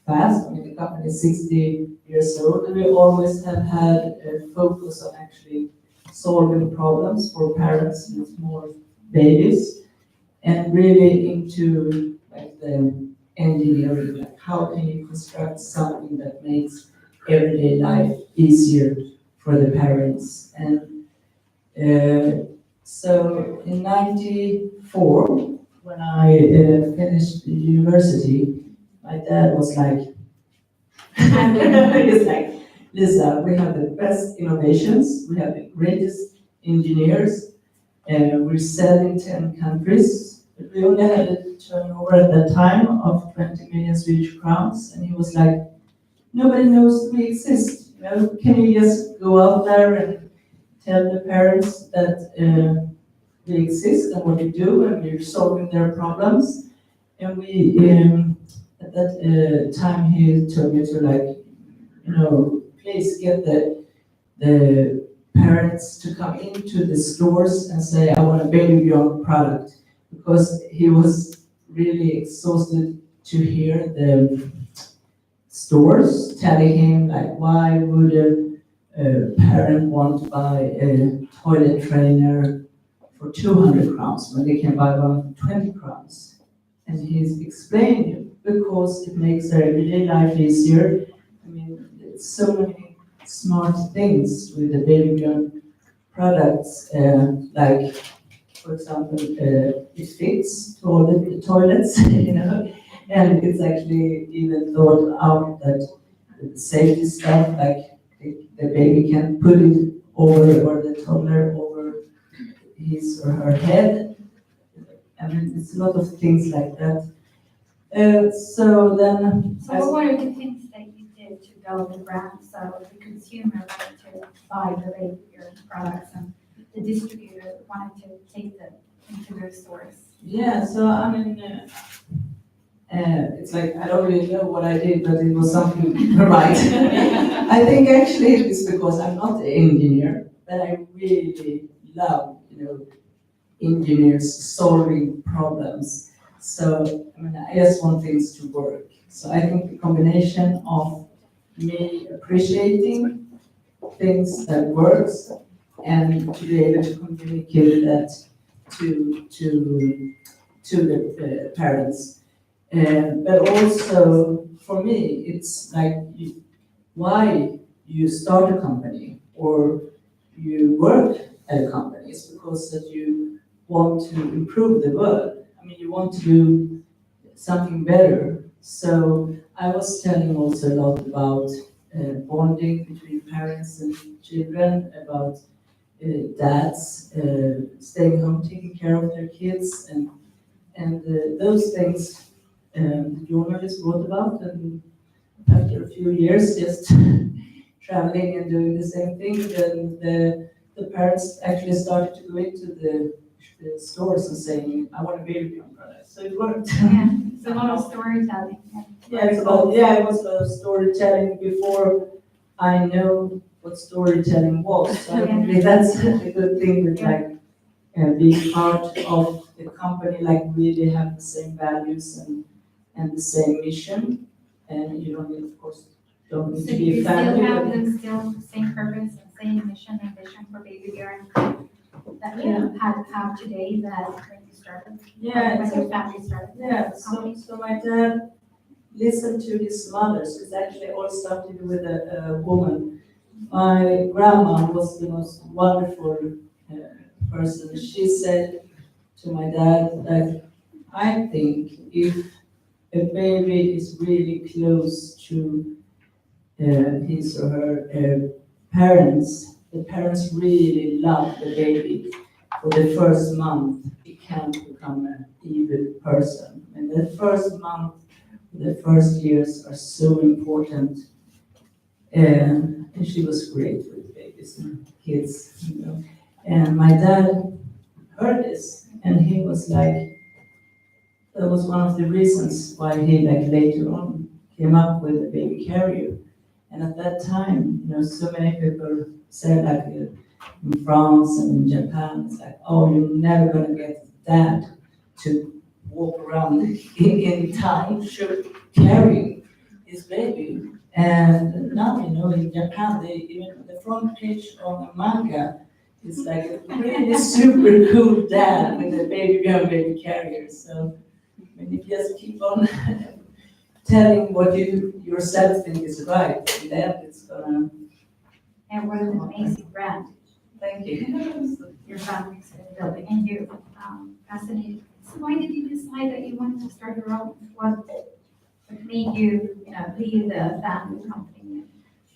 fast. I mean, the company is 60 years old, and we always have had a focus on actually solving problems for parents with small babies, and really into like the engineering, like how can you construct something that makes everyday life easier for the parents. And so in '94, when I finished the university, my dad was like, he's like, Lisa, we have the best innovations, we have the greatest engineers, we're selling 10 countries, but we only had a turnover at that time of 20 million Swedish crowns, and he was like, nobody knows we exist, you know, can you just go out there and tell the parents that we exist and what we do, and we're solving their problems. And we, at that time, he told me to like, you know, please get the parents to come into the stores and say, I want a baby beyond product, because he was really exhausted to hear the stores telling him like, why would a parent want to buy a toilet trainer for 200 crowns when they can buy one for 20 crowns? And he's explained because it makes their everyday life easier. I mean, there's so many smart things with the baby beyond products, like, for example, it fits to all the toilets, you know, and it's actually even thought out that the safety stuff, like the baby can put it over, or the toddler over his or her head. I mean, it's a lot of things like that. So then, So what were the things that you did to build the brand so the consumer wanted to buy the baby gear products and the distributor wanted to take them into their stores? yeah, so I mean, it's like, I don't really know what I did, but it was something right. I think actually it's because I'm not an engineer, but I really love, you know, engineers solving problems. So, I mean, I just want things to work. So I think the combination of me appreciating things that works and to be able to communicate that to the parents. But also, for me, it's like why you start a company or you work at a company is because that you want to improve the world. I mean, you want to do something better. So I was telling also a lot about bonding between parents and children, about dads staying home, taking care of their kids, and those things the journalists wrote about. And after a few years just traveling and doing the same thing, then the parents actually started to go into the stores and saying, I want a baby on product. So it worked. Yeah, it's a lot of storytelling. Yeah, it was about storytelling before I know what storytelling was. So I think that's a good thing with like being part of the company, like really have the same values and the same mission. And you don't need, of course, don't need So to do be you a family. still have the same purpose and same mission and vision for baby gear that you have today that when you started? Yeah, When your family started? Yeah, the company? so my dad listened to his mother. So it's actually all started with a woman. My grandma was the most wonderful person. She said to my dad that I think if a baby is really close to his or her parents, the parents really love the baby. for the first month, she can't become an evil person. And the first month, the first years are so important. And she was great with babies and kids, you know. And my dad heard this, and he was like, that was one of the reasons why he, like, later on came up with a baby carrier. And at that time, you know, so many people said, like, in France and in Japan, it's like, oh, you're never gonna get dad to walk around in town carrying his baby. And now, you know, in Japan, even the front page of a manga is like a really super cool dad with a baby girl baby carrier. So I mean, if you just keep on telling what you yourself think is right, and then it's gonna. And what an amazing brand Thank you. your family is building, and you're fascinated. So why did you decide that you wanted to start your own? What made you, leave the family company?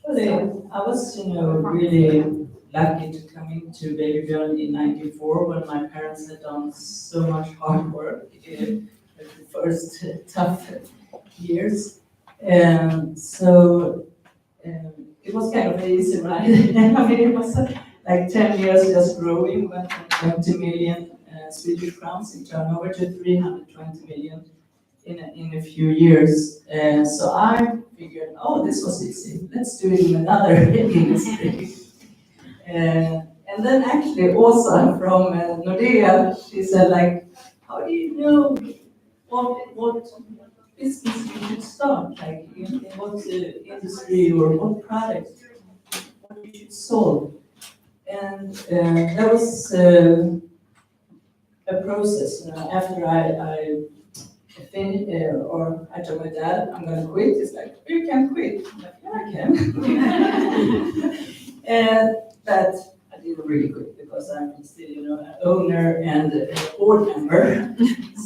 Well, I was, you know, really lucky to come into Baby Girl in '94 when my parents had done so much hard work in the first tough years. And so it was kind of an easy ride. I mean, it was like 10 years just growing, went from 20 million Swedish crowns in turnover to 320 million in a few years. So I figured, oh, this was easy. Let's do it in another industry. And then actually Åsa from Nordea, she said, like, how do you know what business you should start? Like, in what industry or what product, what you should solve? And that was a process. You know, after I finished, or I told my dad, I'm going to quit. He's like, you can't quit. I'm like, yeah, I can. But I didn't really quit because I'm still, you know, an owner and a board member.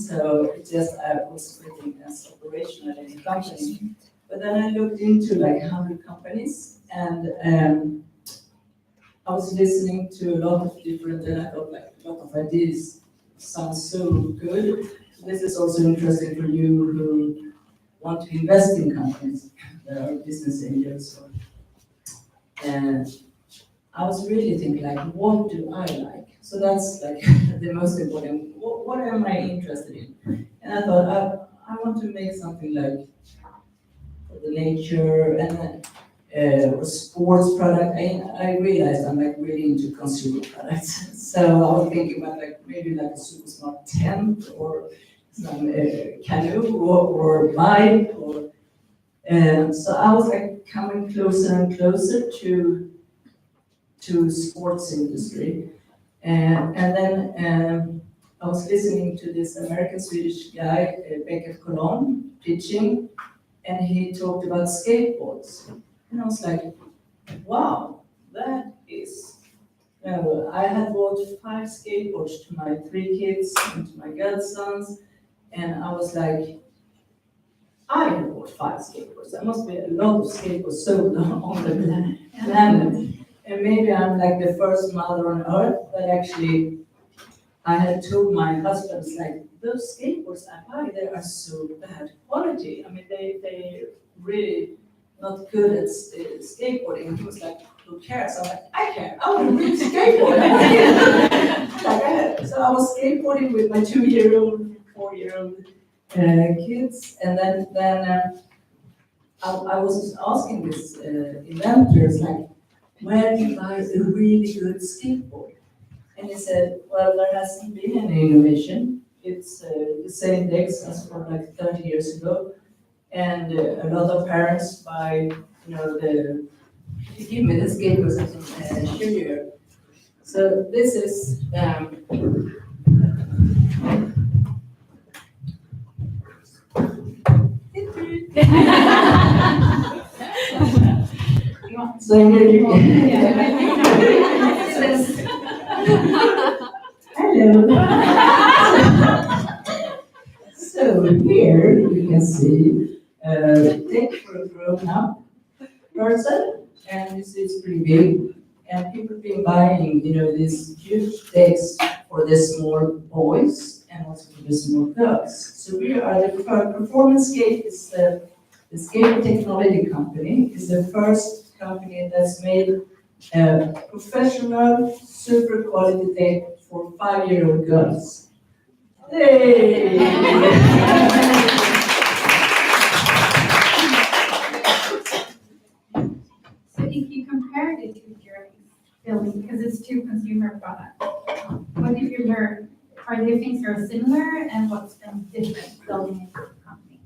So it just, I was quitting as operational in the company. But then I looked into like 100 companies, and I was listening to a lot of different, and I thought, like, a lot of ideas sounds so good. This is also interesting for you who want to invest in companies that are business angels. And I was really thinking, like, what do I like? So that's like the most important. What am I interested in? And I thought, I want to make something like for the nature and or sports product. I realized I'm like really into consumer products. So I was thinking about like maybe like a super smart tent or some canoe or bike or. So I was like coming closer and closer to sports industry. And then I was listening to this American-Swedish guy, Beckett Colon, pitching, and he talked about skateboards. And I was like, wow, that is, I had bought 5 skateboards to my 3 kids and to my godsons, and I was like, I have bought 5 skateboards. There must be a lot of skateboards sold on the planet. And maybe I'm like the first mother on earth that actually, I had told my husband, like, those skateboards I buy, they are so bad quality. I mean, they really not good at skateboarding. He was like, who cares? I'm like, I care. I want to really skateboard. So I was skateboarding with my 2-year-old, 4-year-old kids, and then I was asking these inventors, like, where do you buy a really good skateboard? And he said, well, there hasn't been any innovation. It's the same decks as from like 30 years ago. And a lot of parents buy, you know, give me the skateboards I can show you. So this is, so here you go. Hello. So here you can see deck for a grown-up person, and this is pretty big. And people have been buying, you know, these huge decks for the small boys and also for the small girls. So we are the first, Performance Skate is the skate technology company, is the first company that's made a professional, super quality deck for 5-year-old girls. Hey! So if you compare the two journeys, building, because it's two consumer products, what did you learn? Are there things that are similar and what's been different building a company?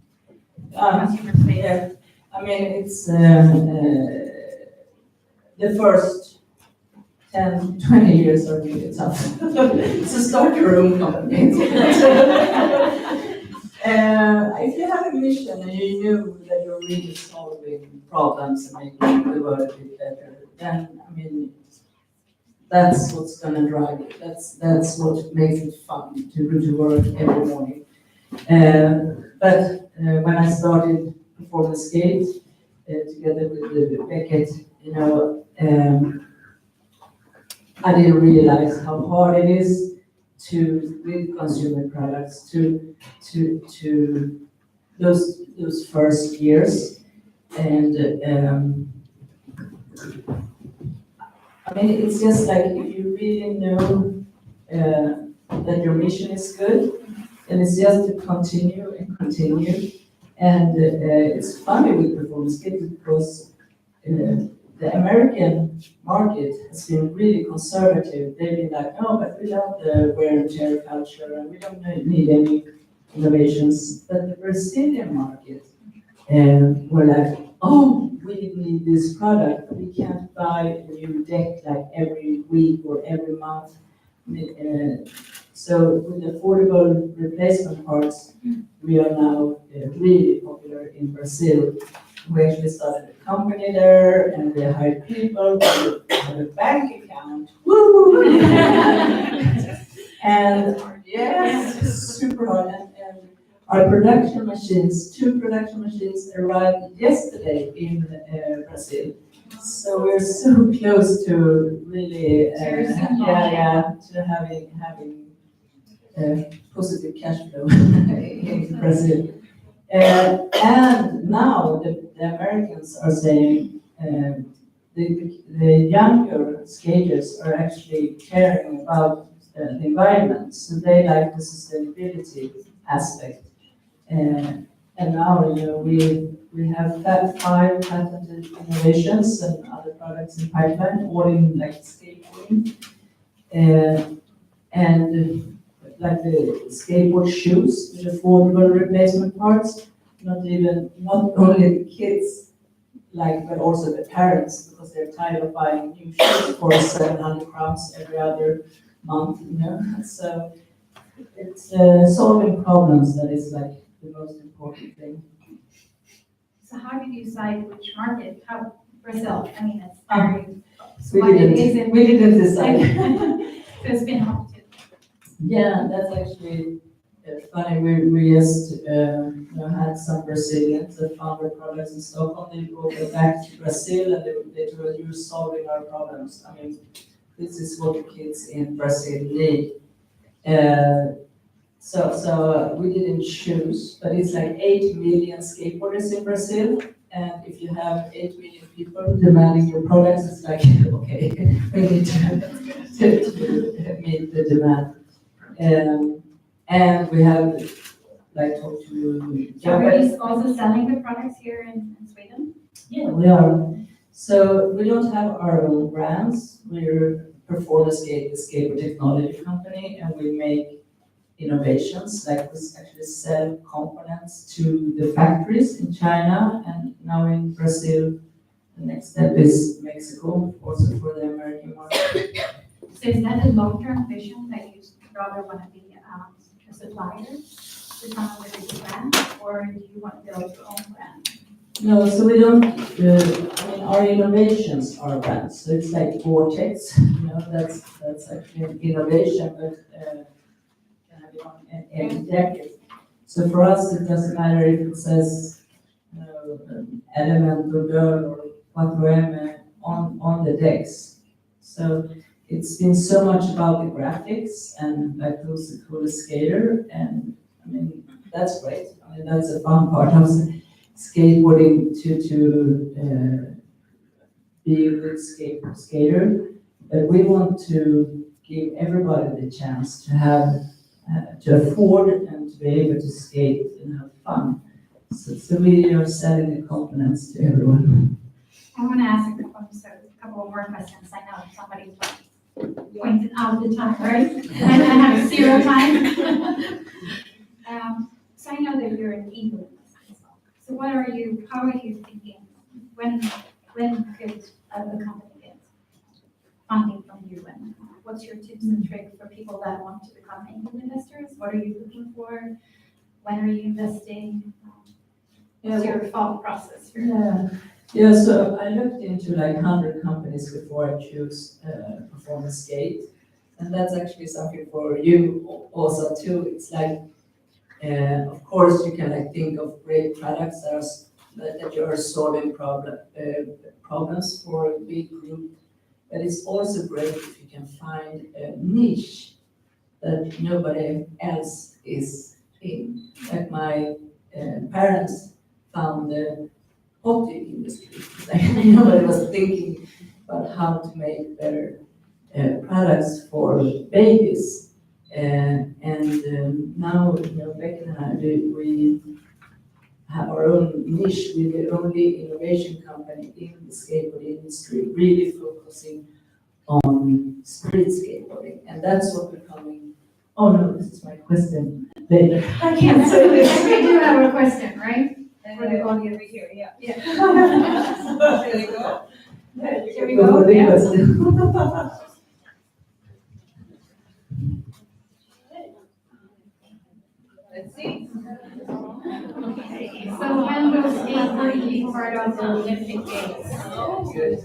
Consumer space. Yeah, I mean, it's the first 10, 20 years are really tough. It's a start your own company. If you have a mission and you know that you're really solving problems and making the world a bit better, then, I mean, that's what's gonna drive it. That's what makes it fun to go to work every morning. But when I started Performance Skate together with Beckett, you know, I didn't realize how hard it is to with consumer products to those first years, and I mean, it's just like if you really know that your mission is good, and it's just to continue and continue. And it's funny with Performance Skate because the American market has been really conservative. They've been like, no, but we love the wear and tear culture and we don't need any innovations. But the Brazilian market were like, oh, we need this product. We can't buy a new deck like every week or every month. So with affordable replacement parts, we are now really popular in Brazil. We actually started a company there, and we hired people. We have a bank account. Woo! And yes, super hard. And our production machines, 2 production machines arrived yesterday in Brazil. So we're so close to really, to having positive cash flow in Brazil. And now the Americans are saying the younger skaters are actually caring about the environment, so they like the sustainability aspect. And now, you know, we have 5 patented innovations and other products in pipeline, all in like skateboarding, and like the skateboard shoes with affordable replacement parts. Not only the kids like, but also the parents, because they're tired of buying new shoes for 700 crowns every other month, you know. So it's solving problems that is like the most important thing. So how did you decide which market? How Brazil? I mean, it's very. So why isn't We didn't decide. So it's been hard to. Yeah, that's actually funny. We just had some Brazilians that found our products in Stockholm. They go back to Brazil and they told us, you're solving our problems. I mean, this is what the kids in Brazil need. So we didn't choose, but it's like 8 million skateboarders in Brazil. And if you have 8 million people demanding your products, it's like, okay, we need to meet the demand. And we have like talked to Are you also selling the products here in Sweden? Yeah, we are. So we don't have our own brands. We're Performance Skate, the skateboard technology company, and we make innovations, like we actually sell components to the factories in China and now in Brazil. The next step is Mexico, also for the American market. So is that a long-term vision that you rather want to be a supplier to someone with a brand, or do you want to build your own brand? No, so we don't, I mean, our innovations are brands. So it's like Vortex, you know, that's actually an innovation, but can have it on any jacket. So for us, it doesn't matter if it says, you know, Element or Girl or Quattro M on the decks. So it's been so much about the graphics and like who's the coolest skater, and I mean, that's great. I mean, that's a fun part of skateboarding to be a good skater. But we want to give everybody the chance to have, to afford and to be able to skate and have fun. So we are selling the components to everyone. I want to ask a couple of more questions. I know somebody's pointed out the time, right? And I have 0 time. So I know that you're an England as well. So how are you thinking? When could a company get funding from you? And what's your tips and tricks for people that want to become angel investors? What are you looking for? When are you investing? What's your thought process? Yeah, so I looked into like 100 companies before I choose Performance Skate. And that's actually something for you also too. It's like, of course, you can like think of great products that you are solving problems for a big group. But it's also great if you can find a niche that nobody else is in. Like my parents found the hockey industry. Nobody was thinking about how to make better products for babies. Now, Becky and I, we have our own niche. We're the only innovation company in the skateboard industry, really focusing on street skateboarding. And that's what we're coming. Oh no, this is my question later. I can't say this. We do have a question, right? For the audience here, yeah. There you go. Here we go. The Yeah. question. Let's see. So when will skateboarding be part of the Olympic Games? Good.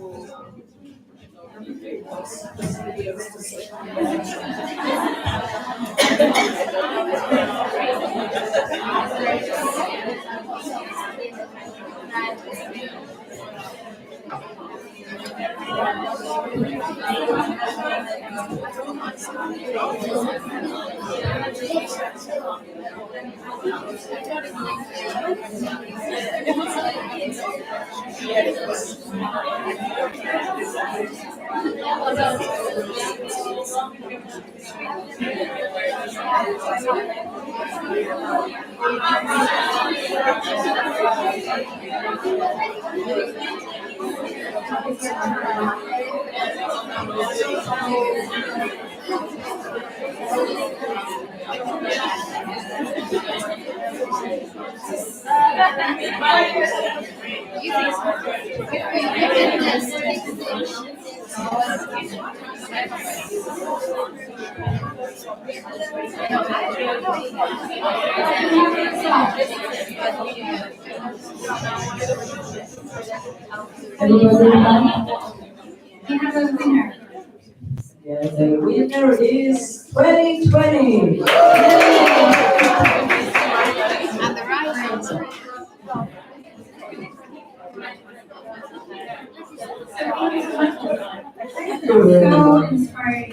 Everybody done? We have a winner. Yeah, the winner is 2020. And the right. So inspiring.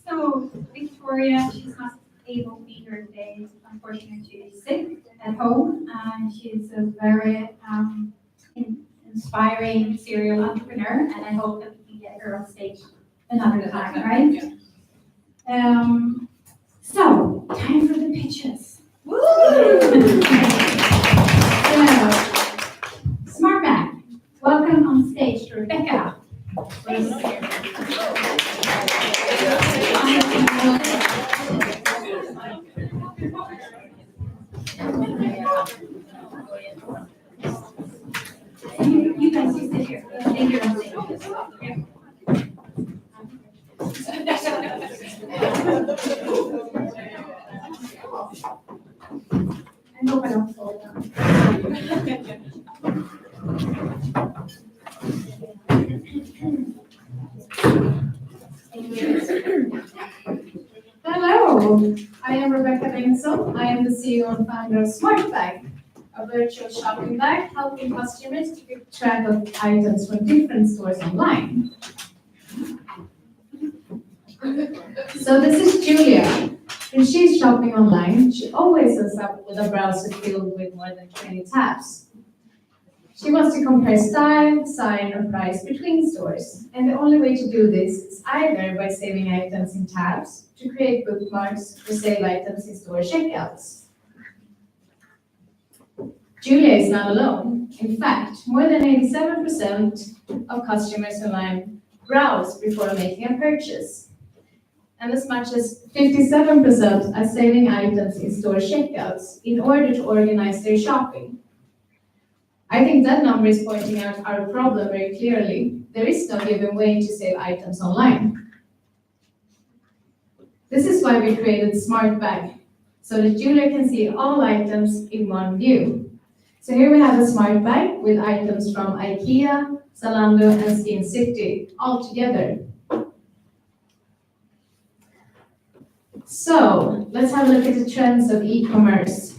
So Victoria, she's not able to be here today. Unfortunately, she's sick at home, and she's a very inspiring serial entrepreneur. And I hope that we can get her on stage another time, right? So time for the pitches. Woo! Smart Mac, welcome on stage to Rebecca. You guys just sit here. Take your own seat. I hope I don't fall down. Hello, I am Rebecca Bengtsson. I am the CEO and founder of SmartBag. a virtual shopping bag helping customers to keep track of items from different stores online. So this is Julia. When she's shopping online, she always ends up with a browser filled with more than 20 tabs. She wants to compare style, sign, or price between stores. And the only way to do this is either by saving items in tabs, to create bookmarks, or save items in store checkouts. Julia is not alone. In fact, more than 87% of customers online browse before making a purchase. And as much as 57% are saving items in store checkouts in order to organize their shopping. I think that number is pointing out our problem very clearly. There is no given way to save items online. This is why we created Smart Bag, so that Julia can see all items in one view. So here we have a Smart Bag with items from IKEA, Zalando, and Skin City all together. So let's have a look at the trends of e-commerce.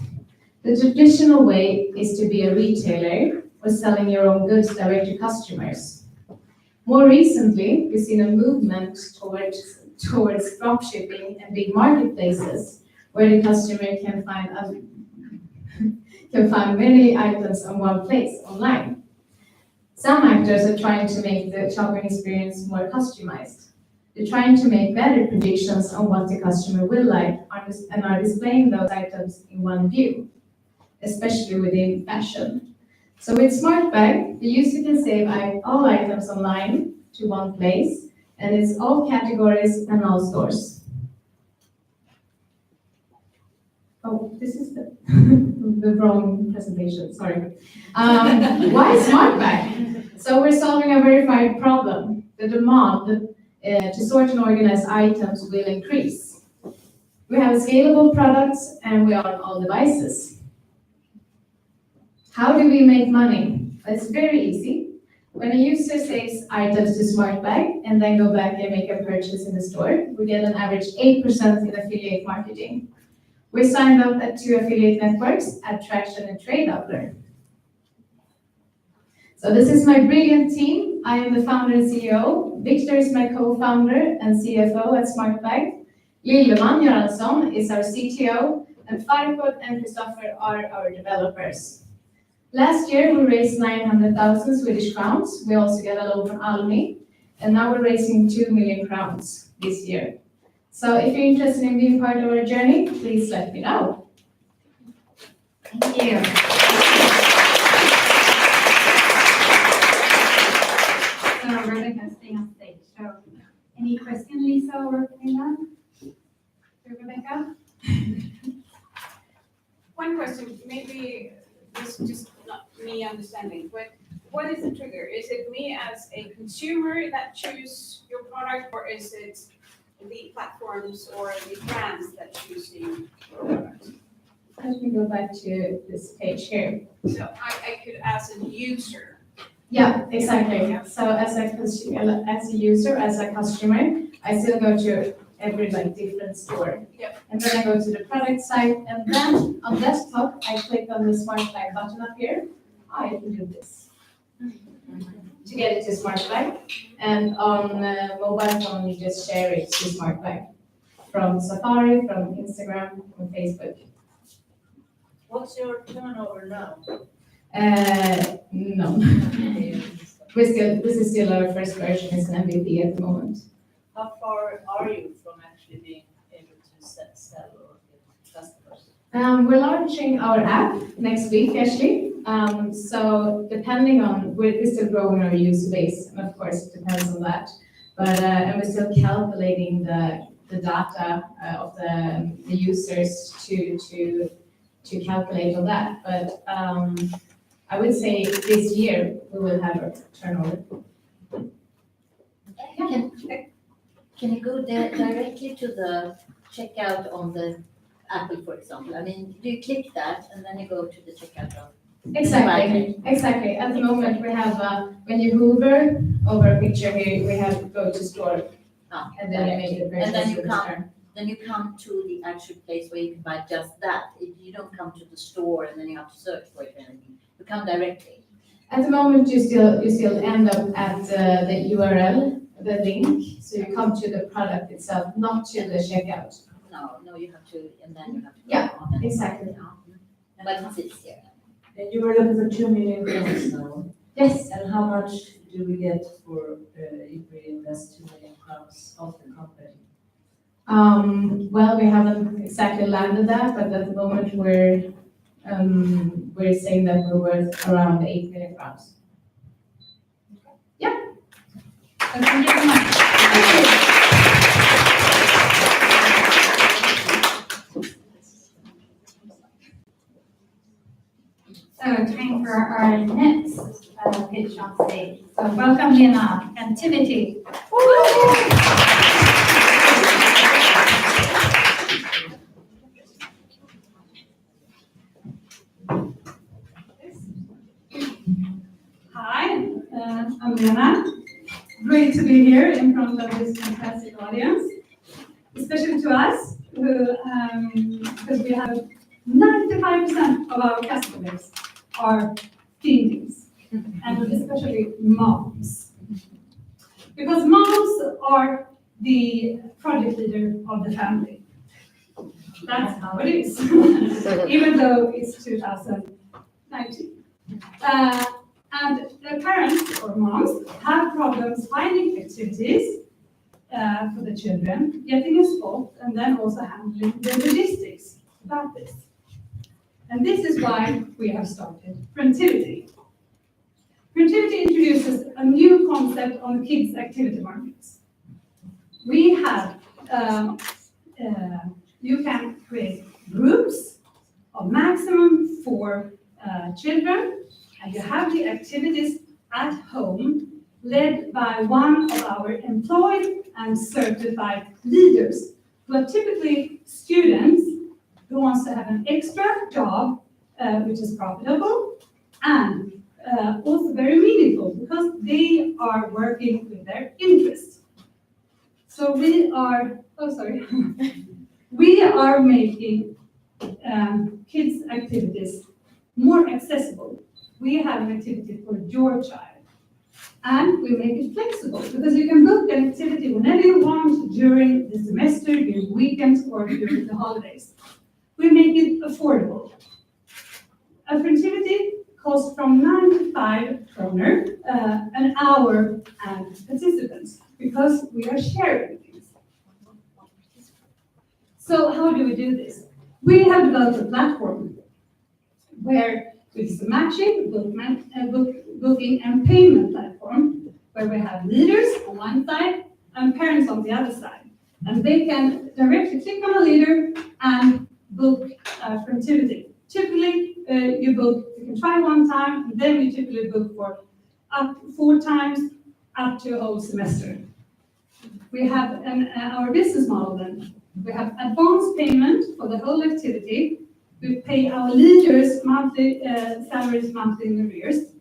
The traditional way is to be a retailer or selling your own goods direct to customers. More recently, we've seen a movement towards dropshipping and big marketplaces where the customer can find many items on one place online. Some actors are trying to make the shopping experience more customized. They're trying to make better predictions on what the customer will like and are displaying those items in one view, especially within fashion. So with Smart Bag, the user can save all items online to one place, and it's all categories and all stores. Oh, this is the wrong presentation, sorry. Why Smart Bag? So we're solving a verified problem. The demand to sort and organize items will increase. We have scalable products and we are on all devices. How do we make money? It's very easy. When a user saves items to Smart Bag and then go back and make a purchase in the store, we get an average 8% in affiliate marketing. We're signed up at 2 affiliate networks, Attraction and Trade Outlet. So this is my brilliant team. I am the founder and CEO. Victor is my co-founder and CFO at Smart Bag. Lilleman Göransson is our CTO, and Farkod and Christopher are our developers. Last year, we raised 900,000 Swedish crowns. We also got a loan from Almi, and now we're raising 2 million crowns this year. So if you're interested in being part of our journey, please let me know. Thank you. So Rebecca, staying on stage. So any question, Lisa or Camilla? Rebecca? One question, maybe this is just not me understanding, but what is the trigger? Is it me as a consumer that choose your product, or is it the platforms or the brands that choose your product? Let me go back to this page here. So I could, as a user. Yeah, exactly. So as a user, as a customer, I still go to every different store. Yep. And then I go to the product site, and then on desktop, I click on the Smart Bag button up here. I can do this to get it to Smart Bag. And on mobile phone, you just share it to Smart Bag from Safari, from Instagram, from Facebook. What's your turnover now? No. This is still our first version. It's an MVP at the moment. How far are you from actually being able to sell or get customers? We're launching our app next week, actually. So depending on, we're still growing our user base, and of course it depends on that. But and we're still calculating the data of the users to calculate on that. But I would say this year we will have a turnover. Can you go directly to the checkout on the Apple, for example? I mean, do you click that and then you go to the checkout on? Exactly. At the moment, we have when you hover over a picture here, we have go to store, and then you make the purchase. And then you come then you come to the actual place where you can buy just that. You don't come to the store and then you have to search for it or anything. You come directly. At the moment, you still end up at the URL, the link, so you come to the product itself, not to the checkout. No, you have to, and then you have to go Yeah, on and exactly. But it's easier. And you were looking for 2 million crowns now. Yes. And how much do we get for if we invest 2 million crowns of the company? Well, we haven't exactly landed that, but at the moment we're saying that we're worth around 8 million crowns. Yeah. Thank you very much. So time for our next pitch on stage. So welcome Lena, Activity. Hi, I'm Lena. Great to be here in front of this fantastic audience, especially to us, because we have 95% of our customers are teens, and especially moms. Because moms are the project leader of the family. That's how it is, even though it's 2019. And the parents or moms have problems finding activities for the children, getting involved, and then also handling the logistics about this. And this is why we have started Frontivity. Frontivity introduces a new concept on the kids' activity markets. We have, you can create groups of maximum 4 children, and you have the activities at home led by one of our employed and certified leaders, who are typically students who wants to have an extra job, which is profitable and also very meaningful because they are working with their interests. So we are, we are making kids' activities more accessible. We have an activity for your child. And we make it flexible because you can book an activity whenever you want during the semester, during weekends, or during the holidays. We make it affordable. A Frontivity costs from 95 kroner an hour and participants because we are sharing things. So how do we do this? We have developed a platform where it's a matching, booking and payment platform where we have leaders on one side and parents on the other side. And they can directly click on a leader and book Frontivity. Typically, you can try one time, and then we typically book for up 4 times up to a whole semester. We have our business model then. We have advance payment for the whole activity. We pay our leaders monthly salaries monthly in arrears.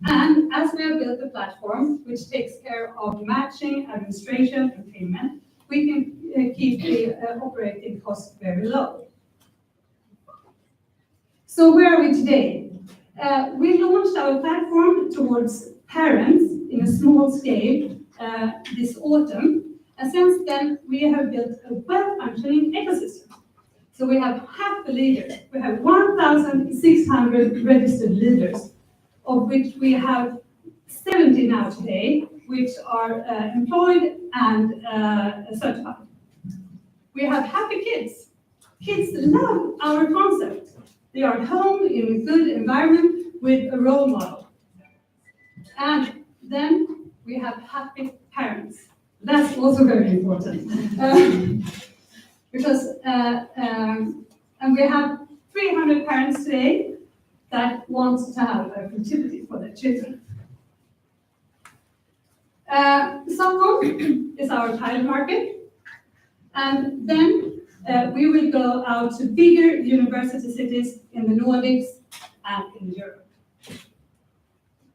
And as we have built a platform which takes care of matching, administration, and payment, we can keep the operating costs very low. So where are we today? We launched our platform towards parents in a small scale this autumn. And since then, we have built a well-functioning ecosystem. So we have half the leaders. We have 1,600 registered leaders, of which we have 70 now today, which are employed and certified. We have happy kids. Kids love our concept. They are at home in a good environment with a role model. And then we have happy parents. That's also very important. Because and we have 300 parents today that want to have a Frontivity for their children. Stockholm is our pilot market, and then we will go out to bigger university cities in the Nordics and in Europe.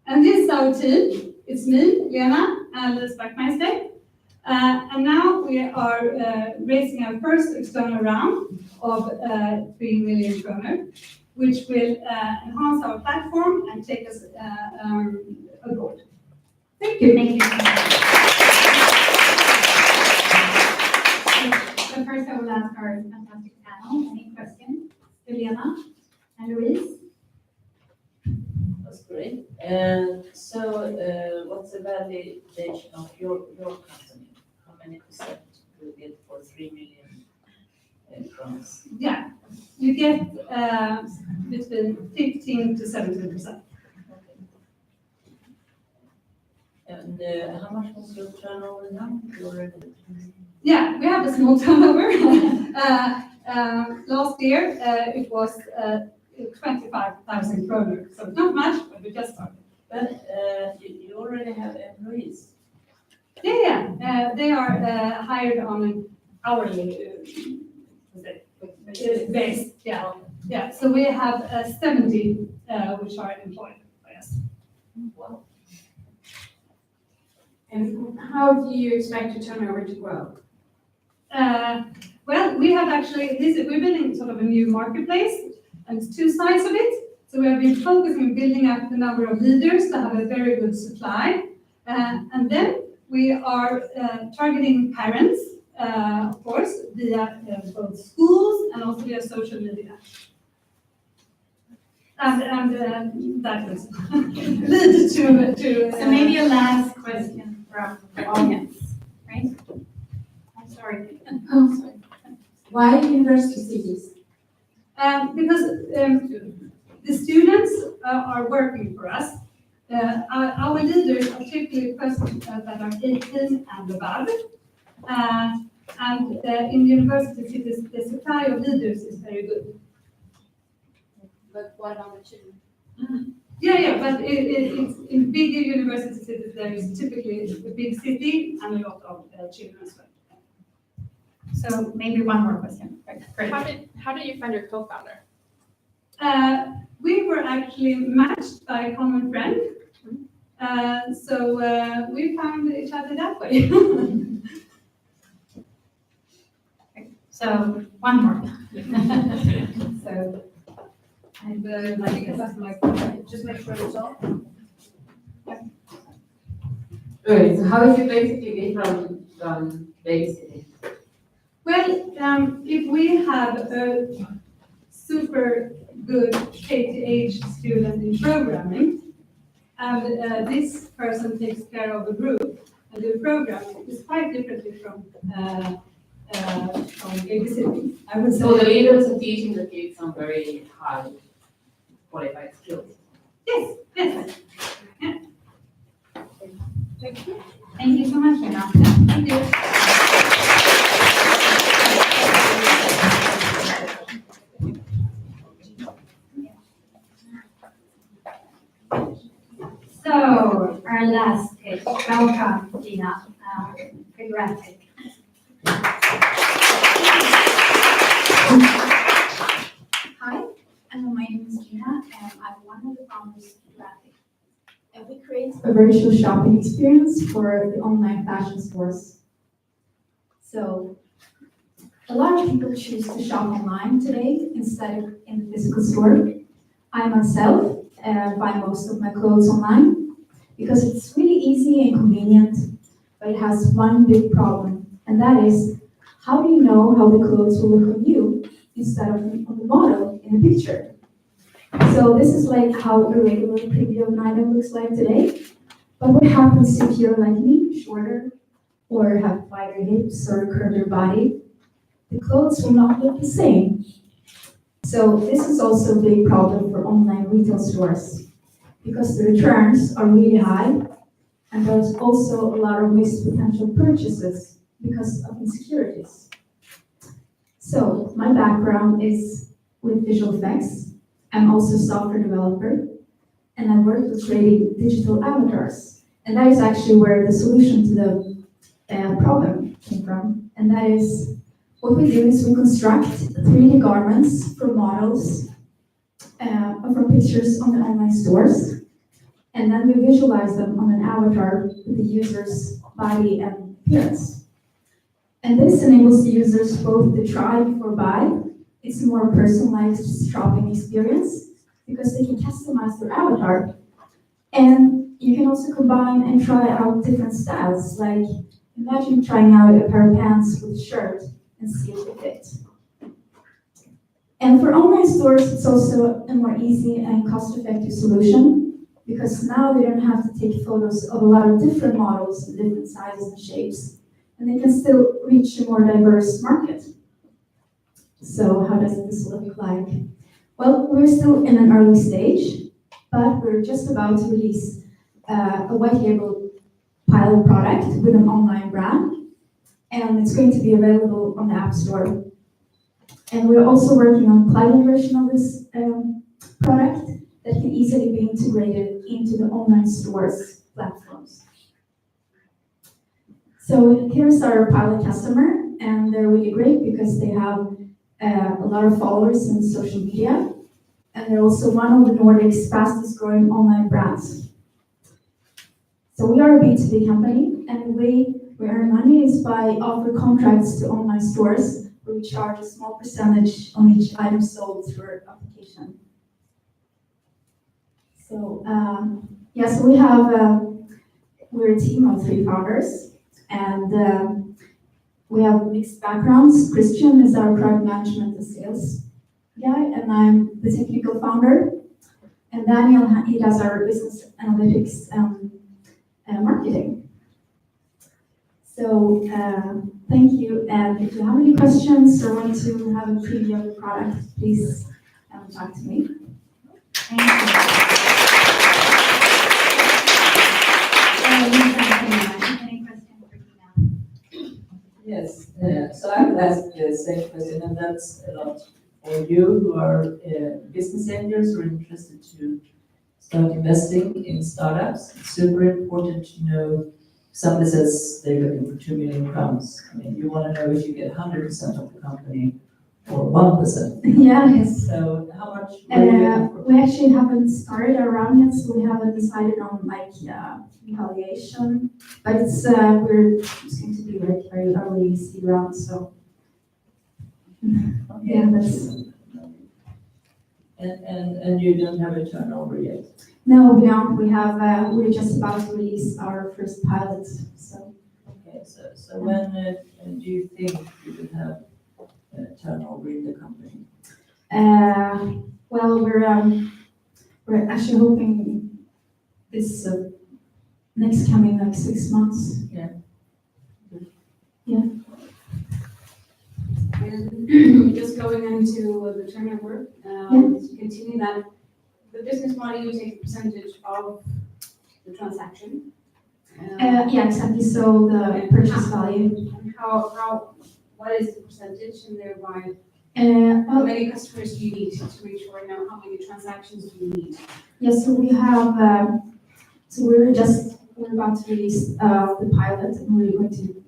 And this is our team. It's me, Lena, and Liz Backmeister. And now we are raising our first external round of 3 million kronor, which will enhance our platform and take us abroad. Thank you. Thank you. So first I will ask our fantastic panel, any questions? Elena and Louise? That's great. And so, what's the valuation of your company? How many percent do you get for 3 million crowns? Yeah, you get between 15 to 17%. And how much was your turnover now? Yeah, we have a small turnover. Last year it was 25,000 kronor, so not much, but we just started. But you already have employees. Yeah, they are hired on an hourly base. Yeah. So we have 70 which are employed by us. Wow. And how do you expect your turnover to grow? Well, we have actually, we're building sort of a new marketplace, and it's two sides of it. So we have been focusing on building up the number of leaders to have a very good supply. And then we are targeting parents, of course, via both schools and also via social media. And that was lead to So maybe a last question from the audience, right? I'm sorry. Oh, sorry. Why university cities? Because the students are working for us. Our leaders are typically persons that are 18 and above. And in university cities, the supply of leaders is very good. But what about the children? Yeah, but it's in bigger university cities, there is typically a big city and a lot of children as well. So maybe one more question. Right, great. How did you find your co-founder? We were actually matched by a common friend. So we found each other that way. So one more. So, and I think that's my just make sure it's on. Okay, so how is it basically different from big cities? Well, if we have a super good KTH student in programming, and this person takes care of a group and the program is quite differently from babysitting. I would say. So the leaders are teaching the kids some very high qualified skills. Yes. Yeah. Thank you. Thank you so much, Lena. Thank you. So our last pitch. Welcome, Gina. Figurative. Hi, my name is Gina, and I'm one of the founders of Figurative. And we create a virtual shopping experience for the online fashion stores. So, a lot of people choose to shop online today instead of in the physical store. I myself buy most of my clothes online because it's really easy and convenient, but it has one big problem, and that is, how do you know how the clothes will look on you instead of on the model in the picture? So this is like how a regular preview of an item looks like today. But what happens if you're like me, shorter, or have wider hips or a curvier body? The clothes will not look the same. So this is also a big problem for online retail stores because the returns are really high, and there's also a lot of missed potential purchases because of insecurities. So my background is with visual effects. I'm also a software developer, and I work with creating digital avatars. And that is actually where the solution to the problem came from. And that is, what we do is we construct 3D garments for models from pictures on the online stores. And then we visualize them on an avatar with the user's body and appearance. And this enables the users both to try before buy. It's a more personalized shopping experience because they can customize their avatar. And you can also combine and try out different styles. Like imagine trying out a pair of pants with a shirt and see if they fit. And for online stores, it's also a more easy and cost-effective solution because now they don't have to take photos of a lot of different models in different sizes and shapes, and they can still reach a more diverse market. So how does this look like? Well, we're still in an early stage, but we're just about to release a white label pilot product with an online brand, and it's going to be available on the App Store. And we're also working on a plugin version of this product that can easily be integrated into the online stores platforms. So here's our pilot customer, and they're really great because they have a lot of followers in social media, and they're also one of the Nordic's fastest growing online brands. So we are a B2B company, and the way we earn money is by offering contracts to online stores where we charge a small percentage on each item sold through our application. So, so we have, we're a team of 3 founders, and we have mixed backgrounds. Christian is our product management and sales guy, and I'm the technical founder. And Daniel, he does our business analytics and marketing. So thank you, and if you have any questions or want to have a preview of the product, please talk to me. Thank you. Any questions for Tina? Yes, so I would ask the same question, and that's a lot for you who are business angels who are interested to start investing in startups. It's super important to know. Somebody says they're looking for 2 million crowns. I mean, you want to know if you get 100% of the company or 1%. Yes. So how much are you looking for? We actually haven't started our round yet, so we haven't decided on valuation. But it's it's going to be like very early seed round, so yeah, that's. And you don't have a turnover yet? No, we don't. We have. We're just about to release our first pilot. So. Okay. So when do you think you will have turnover in the company? Well, we're actually hoping this next coming 6 months. Yeah. Yeah. And just going into the turnover, to continue that, the business model, you take a percentage of the transaction. Yeah, exactly. So the purchase value. And what is the percentage, and thereby how Well, many customers do you need to reach, or now how many transactions do you need? yeah, so we have, so we're about to release the pilot, and we're going to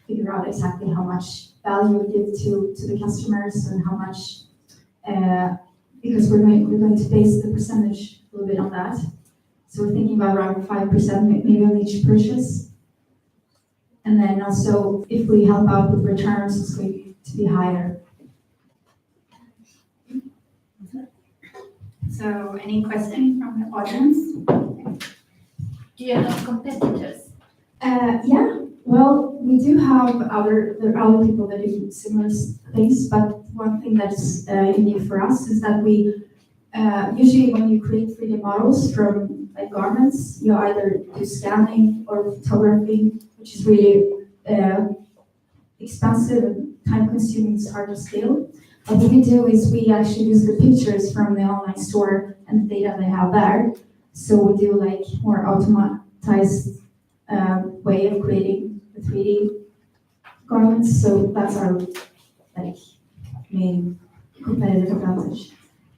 figure out exactly how much value we give to the customers and how much, because we're going to base the percentage a little bit on that. So we're thinking about around 5% maybe on each purchase. And then also, if we help out with returns, it's going to be higher. So any questions from the audience? Do you have competitors? Yeah, well, we do have there are other people that do similar things, but one thing that's unique for us is that we usually when you create 3D models from garments, you either do scanning or photography, which is really expensive and time-consuming. It's hard to scale. But what we do is we actually use the pictures from the online store and the data they have there. So we do more automatized way of creating the 3D garments. So that's our main competitive advantage.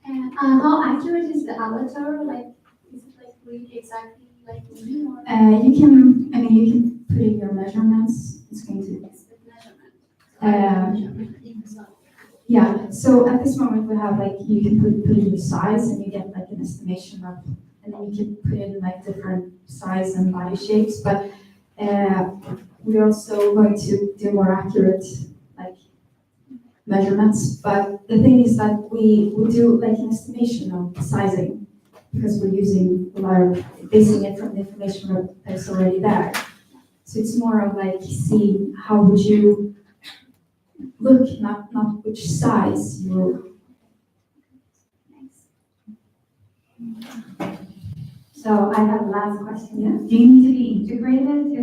And how accurate is the avatar? Is it really exactly like me? Or? You can put in your measurements. It's going to. Yeah. So at this moment we have you can put in your size and you get an estimation of, and then you can put in different size and body shapes. But we're also going to do more accurate like measurements. But the thing is that we do like an estimation of sizing because we're using a lot of basing it from the information that's already there. So it's more of like see how would you look, not which size you. So I have a last question. Yeah. Do you need to be integrated to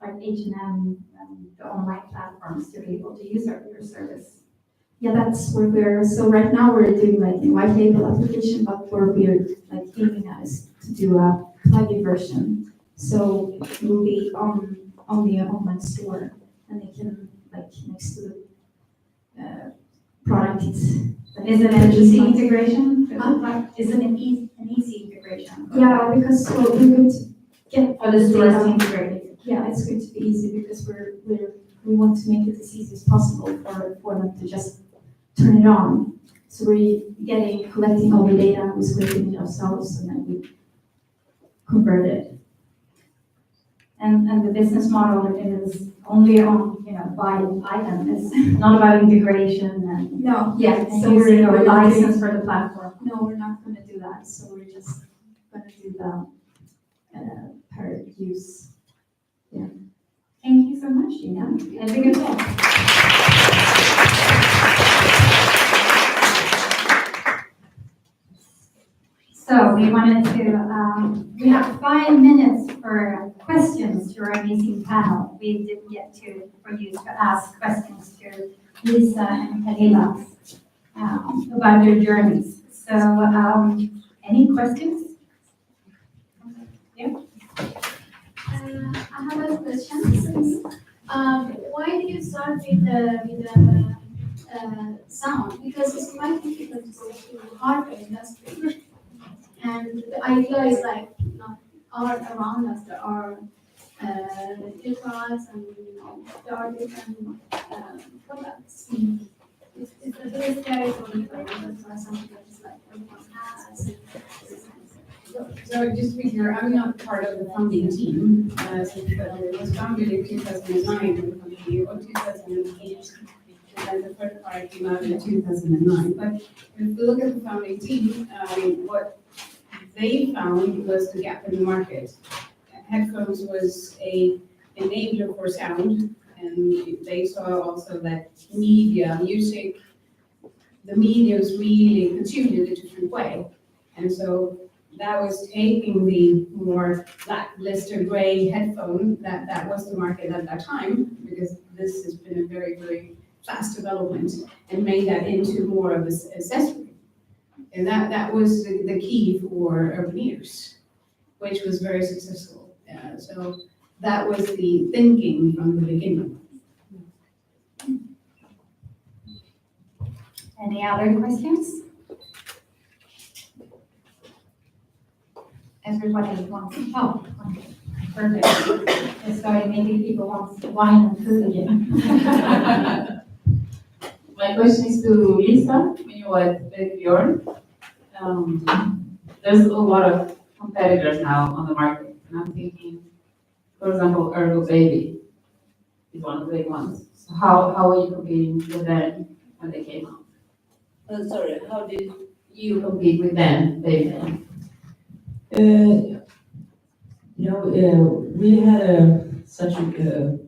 like H&M and the online platforms to be able to use your service? Yeah, that's where we're, so right now we're doing like a white label application, but where we're like aiming at is to do a plugin version. So it will be on the online store and they can like next to the product. Is it an easy integration? Is it an easy integration? Yeah, because so we're going to get For the stores to integrate. Yeah, it's going to be easy because we want to make it as easy as possible for them to just turn it on. So we're collecting all the data, we're scraping it ourselves, and then we convert it. And the business model is only on, buying item. It's not about integration and No, and so using we're a license for the platform. No, we're not going to do that. So we're just going to do the per use. Yeah. Thank you so much, Gina. Have a good day. So we wanted to, we have 5 minutes for questions to our amazing panel. We didn't get for you to ask questions to Lisa and Camilla about their journeys. So any questions? Yeah. I have a question. Why did you start with the sound? Because it's quite difficult to go to the hardware industry. And the idea is like, all around us there are guitars and there are different products. It's a very scary for me, but it's something that is like everyone has. So just to be clear, I'm not part of the founding team, since it was founded in 2009, the company, or 2008, and then the first product came out in 2009. But if we look at the founding team, what they found was the gap in the market. Headphones was an enabler for sound, and they saw also that music, the media was really consumed in a different way. And so that was taking the more black blister gray headphone, that was the market at that time, because this has been a very, very fast development, and made that into more of an accessory. And that was the key for urban ears, which was very successful. So that was the thinking from the beginning. Any other questions? Everybody wants, okay, perfect. It's starting making people want wine and food again. My question is to Lisa, when you were at Bjorn. There's a lot of competitors now on the market, and I'm thinking, for example, Ergo Baby is one of the big ones. So how are you competing with them when they came out? Sorry, how did You compete with them, Baby? We had such a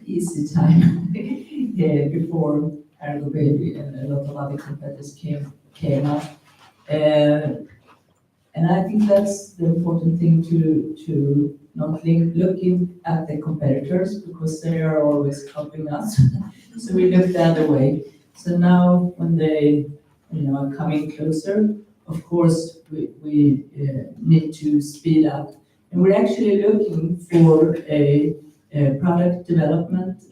easy time before Ergo Baby and a lot of other competitors came up. And I think that's the important thing to not looking at the competitors, because they are always copying us. So we look the other way. So now when they are coming closer, of course we need to speed up. And we're actually looking for a product development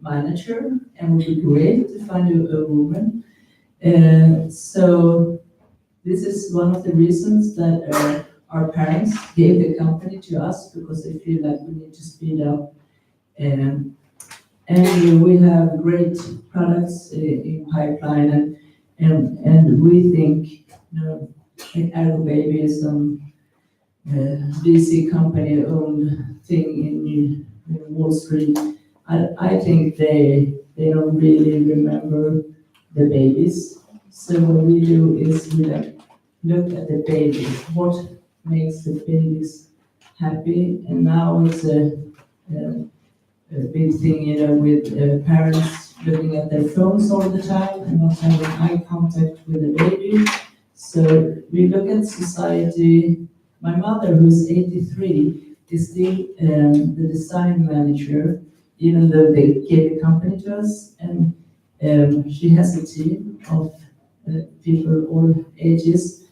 manager, and it would be great to find a woman. So this is one of the reasons that our parents gave the company to us, because they feel that we need to speed up. And we have great products in pipeline, and we think, like Ergo Baby is VC company owned thing in Wall Street. I think they don't really remember the babies. So what we do is we look at the babies, what makes the babies happy, and now it's a big thing, with parents looking at their phones all the time and not having eye contact with the baby. So we look at society. My mother, who's 83, is still the design manager, even though they gave a company to us, and she has a team of people all ages,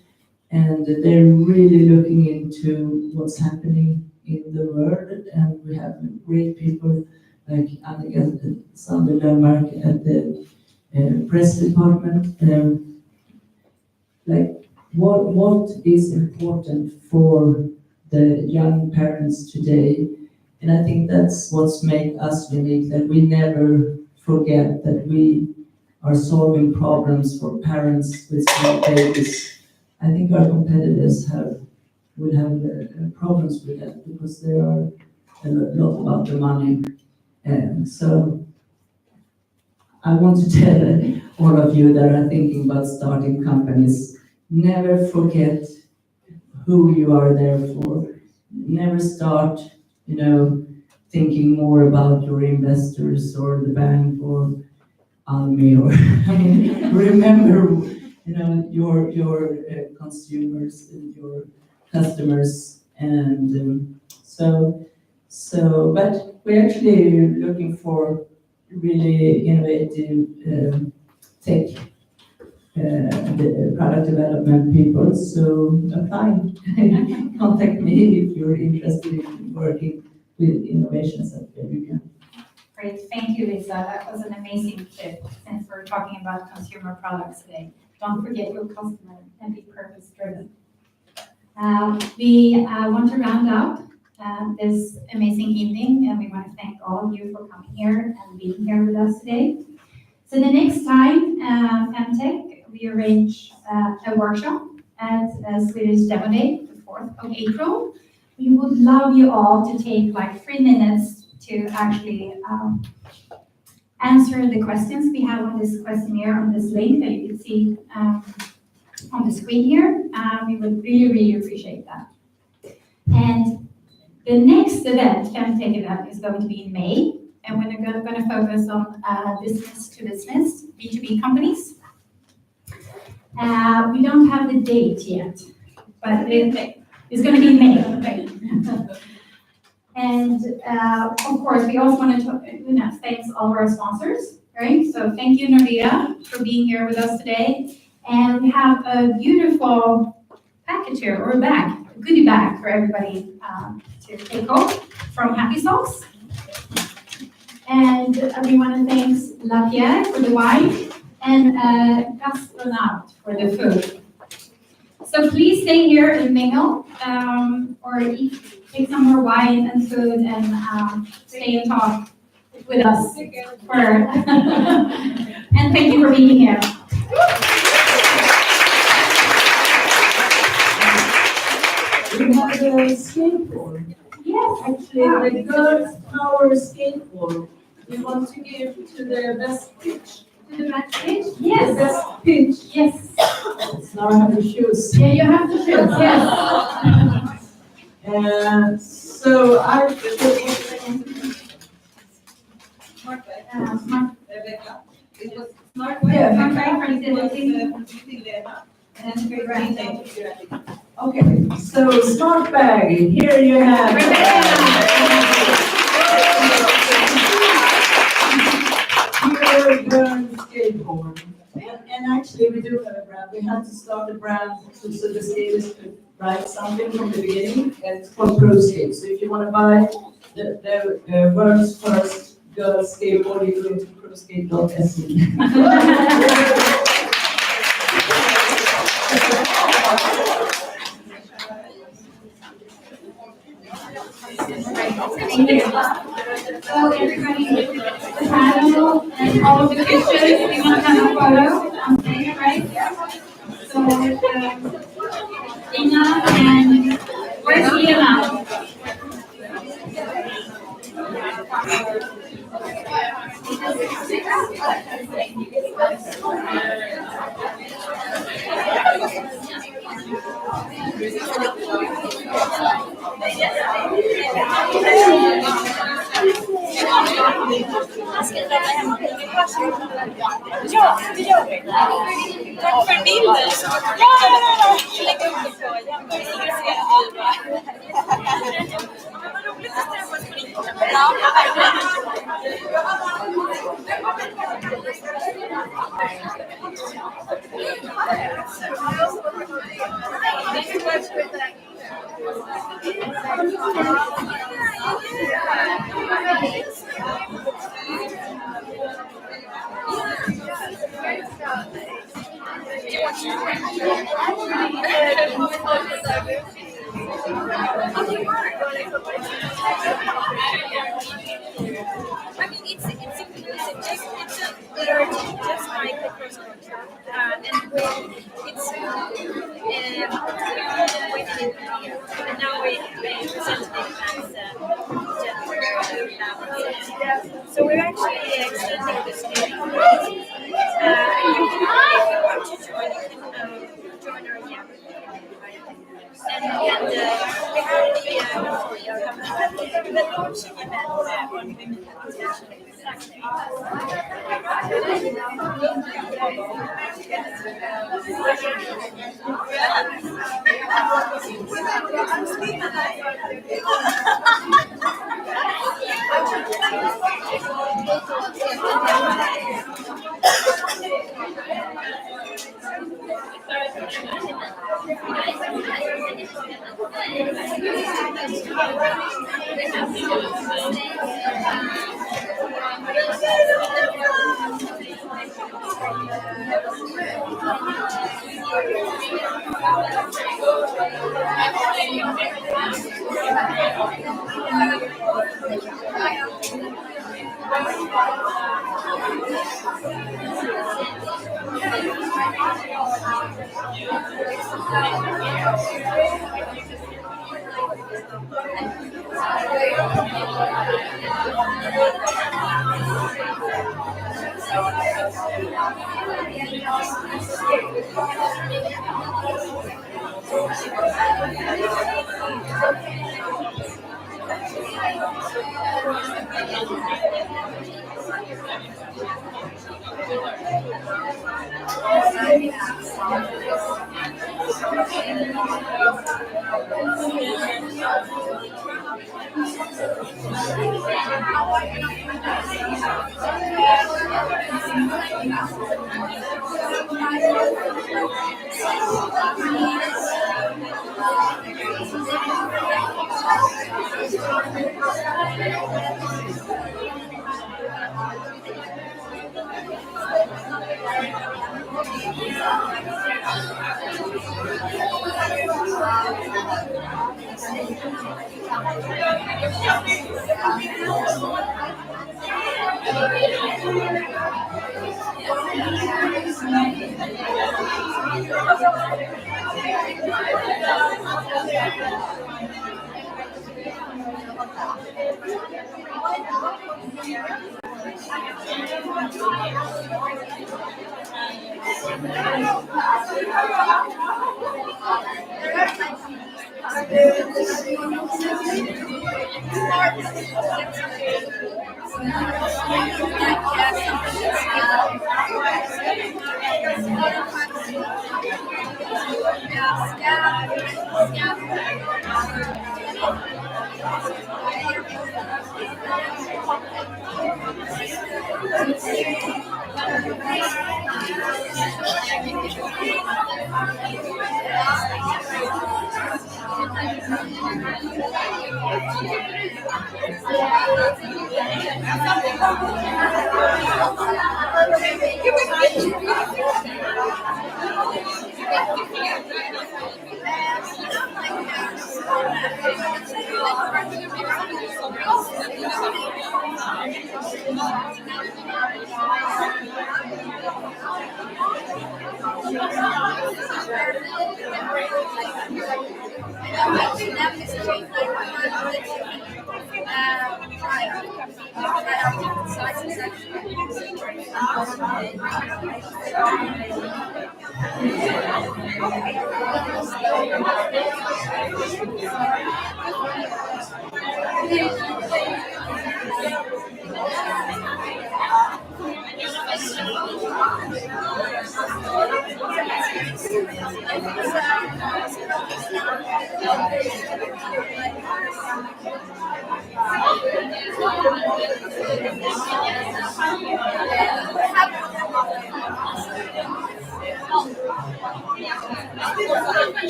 and they're really looking into what's happening in the world, and we have great people like Annika Sanderlundmark at the press department. What is important for the young parents today, and I think that's what's made us unique, that we never forget that we are solving problems for parents with small babies. I think our competitors will have problems with that because there are a lot about the money. And so I want to tell all of you that are thinking about starting companies, never forget who you are there for. Never start, thinking more about your investors or the bank or Almi or remember, your consumers and your customers, and but we're actually looking for really innovative tech the product development people, so apply. Contact me if you're interested in working with innovations at Babygun. Great, thank you, Lisa. That was an amazing tip since we're talking about consumer products today. Don't forget your customer and be purpose-driven. We want to round out this amazing evening, and we want to thank all of you for coming here and being here with us today. So the next time, Femtech, we arrange a workshop at Swedish Demo Day, the 4th of April. We would love you all to take like 3 minutes to actually answer the questions we have on this questionnaire, on this link that you can see on the screen here. We would really, really appreciate that. And the next event, Femtech event, is going to be in May, and we're going to focus on business to business, B2B companies. We don't have the date yet, but it's going to be in May. And of course, we also want to thank all of our sponsors, right? So thank you, Nordea, for being here with us today. And we have a beautiful package here, or a bag, a goodie bag for everybody to take home from Happy Socks. And we want to thank La Pierre for the wine and Gastronaut for the food. So please stay here and mingle, or take some more wine and food and stay and talk with us. And thank you for being here. We have a skateboard. Yes. Actually, the Girls Power Skateboard. We want to give to the best pitch. To the best pitch? Yes. The best pitch. Yes. Now I have to choose. Yeah, you have to choose. Yes. And so I Rebecca. It was smart. Okay, so smart bag. Here you have. Skateboard. And actually we do have a brand. We had to start a brand so the skaters could write something from the beginning, and it's called Pro Skate. So if you want to buy the world's first girl skateboard, you go to proskate.se. Thank you. So everybody, the panel and all of the pictures, we want to have a photo on stage, right? So Ina and where's Lena. Ja, det gör vi. Tack för bilden. Ja. Lägg upp det på. Jag vill se Alva. Men vad roligt att träffas på riktigt. Ja, I mean, it's just like the cross-culture, and and now we present it as gender balance. So we're actually extending this new if you want to join, you can join our and we have the launching event on women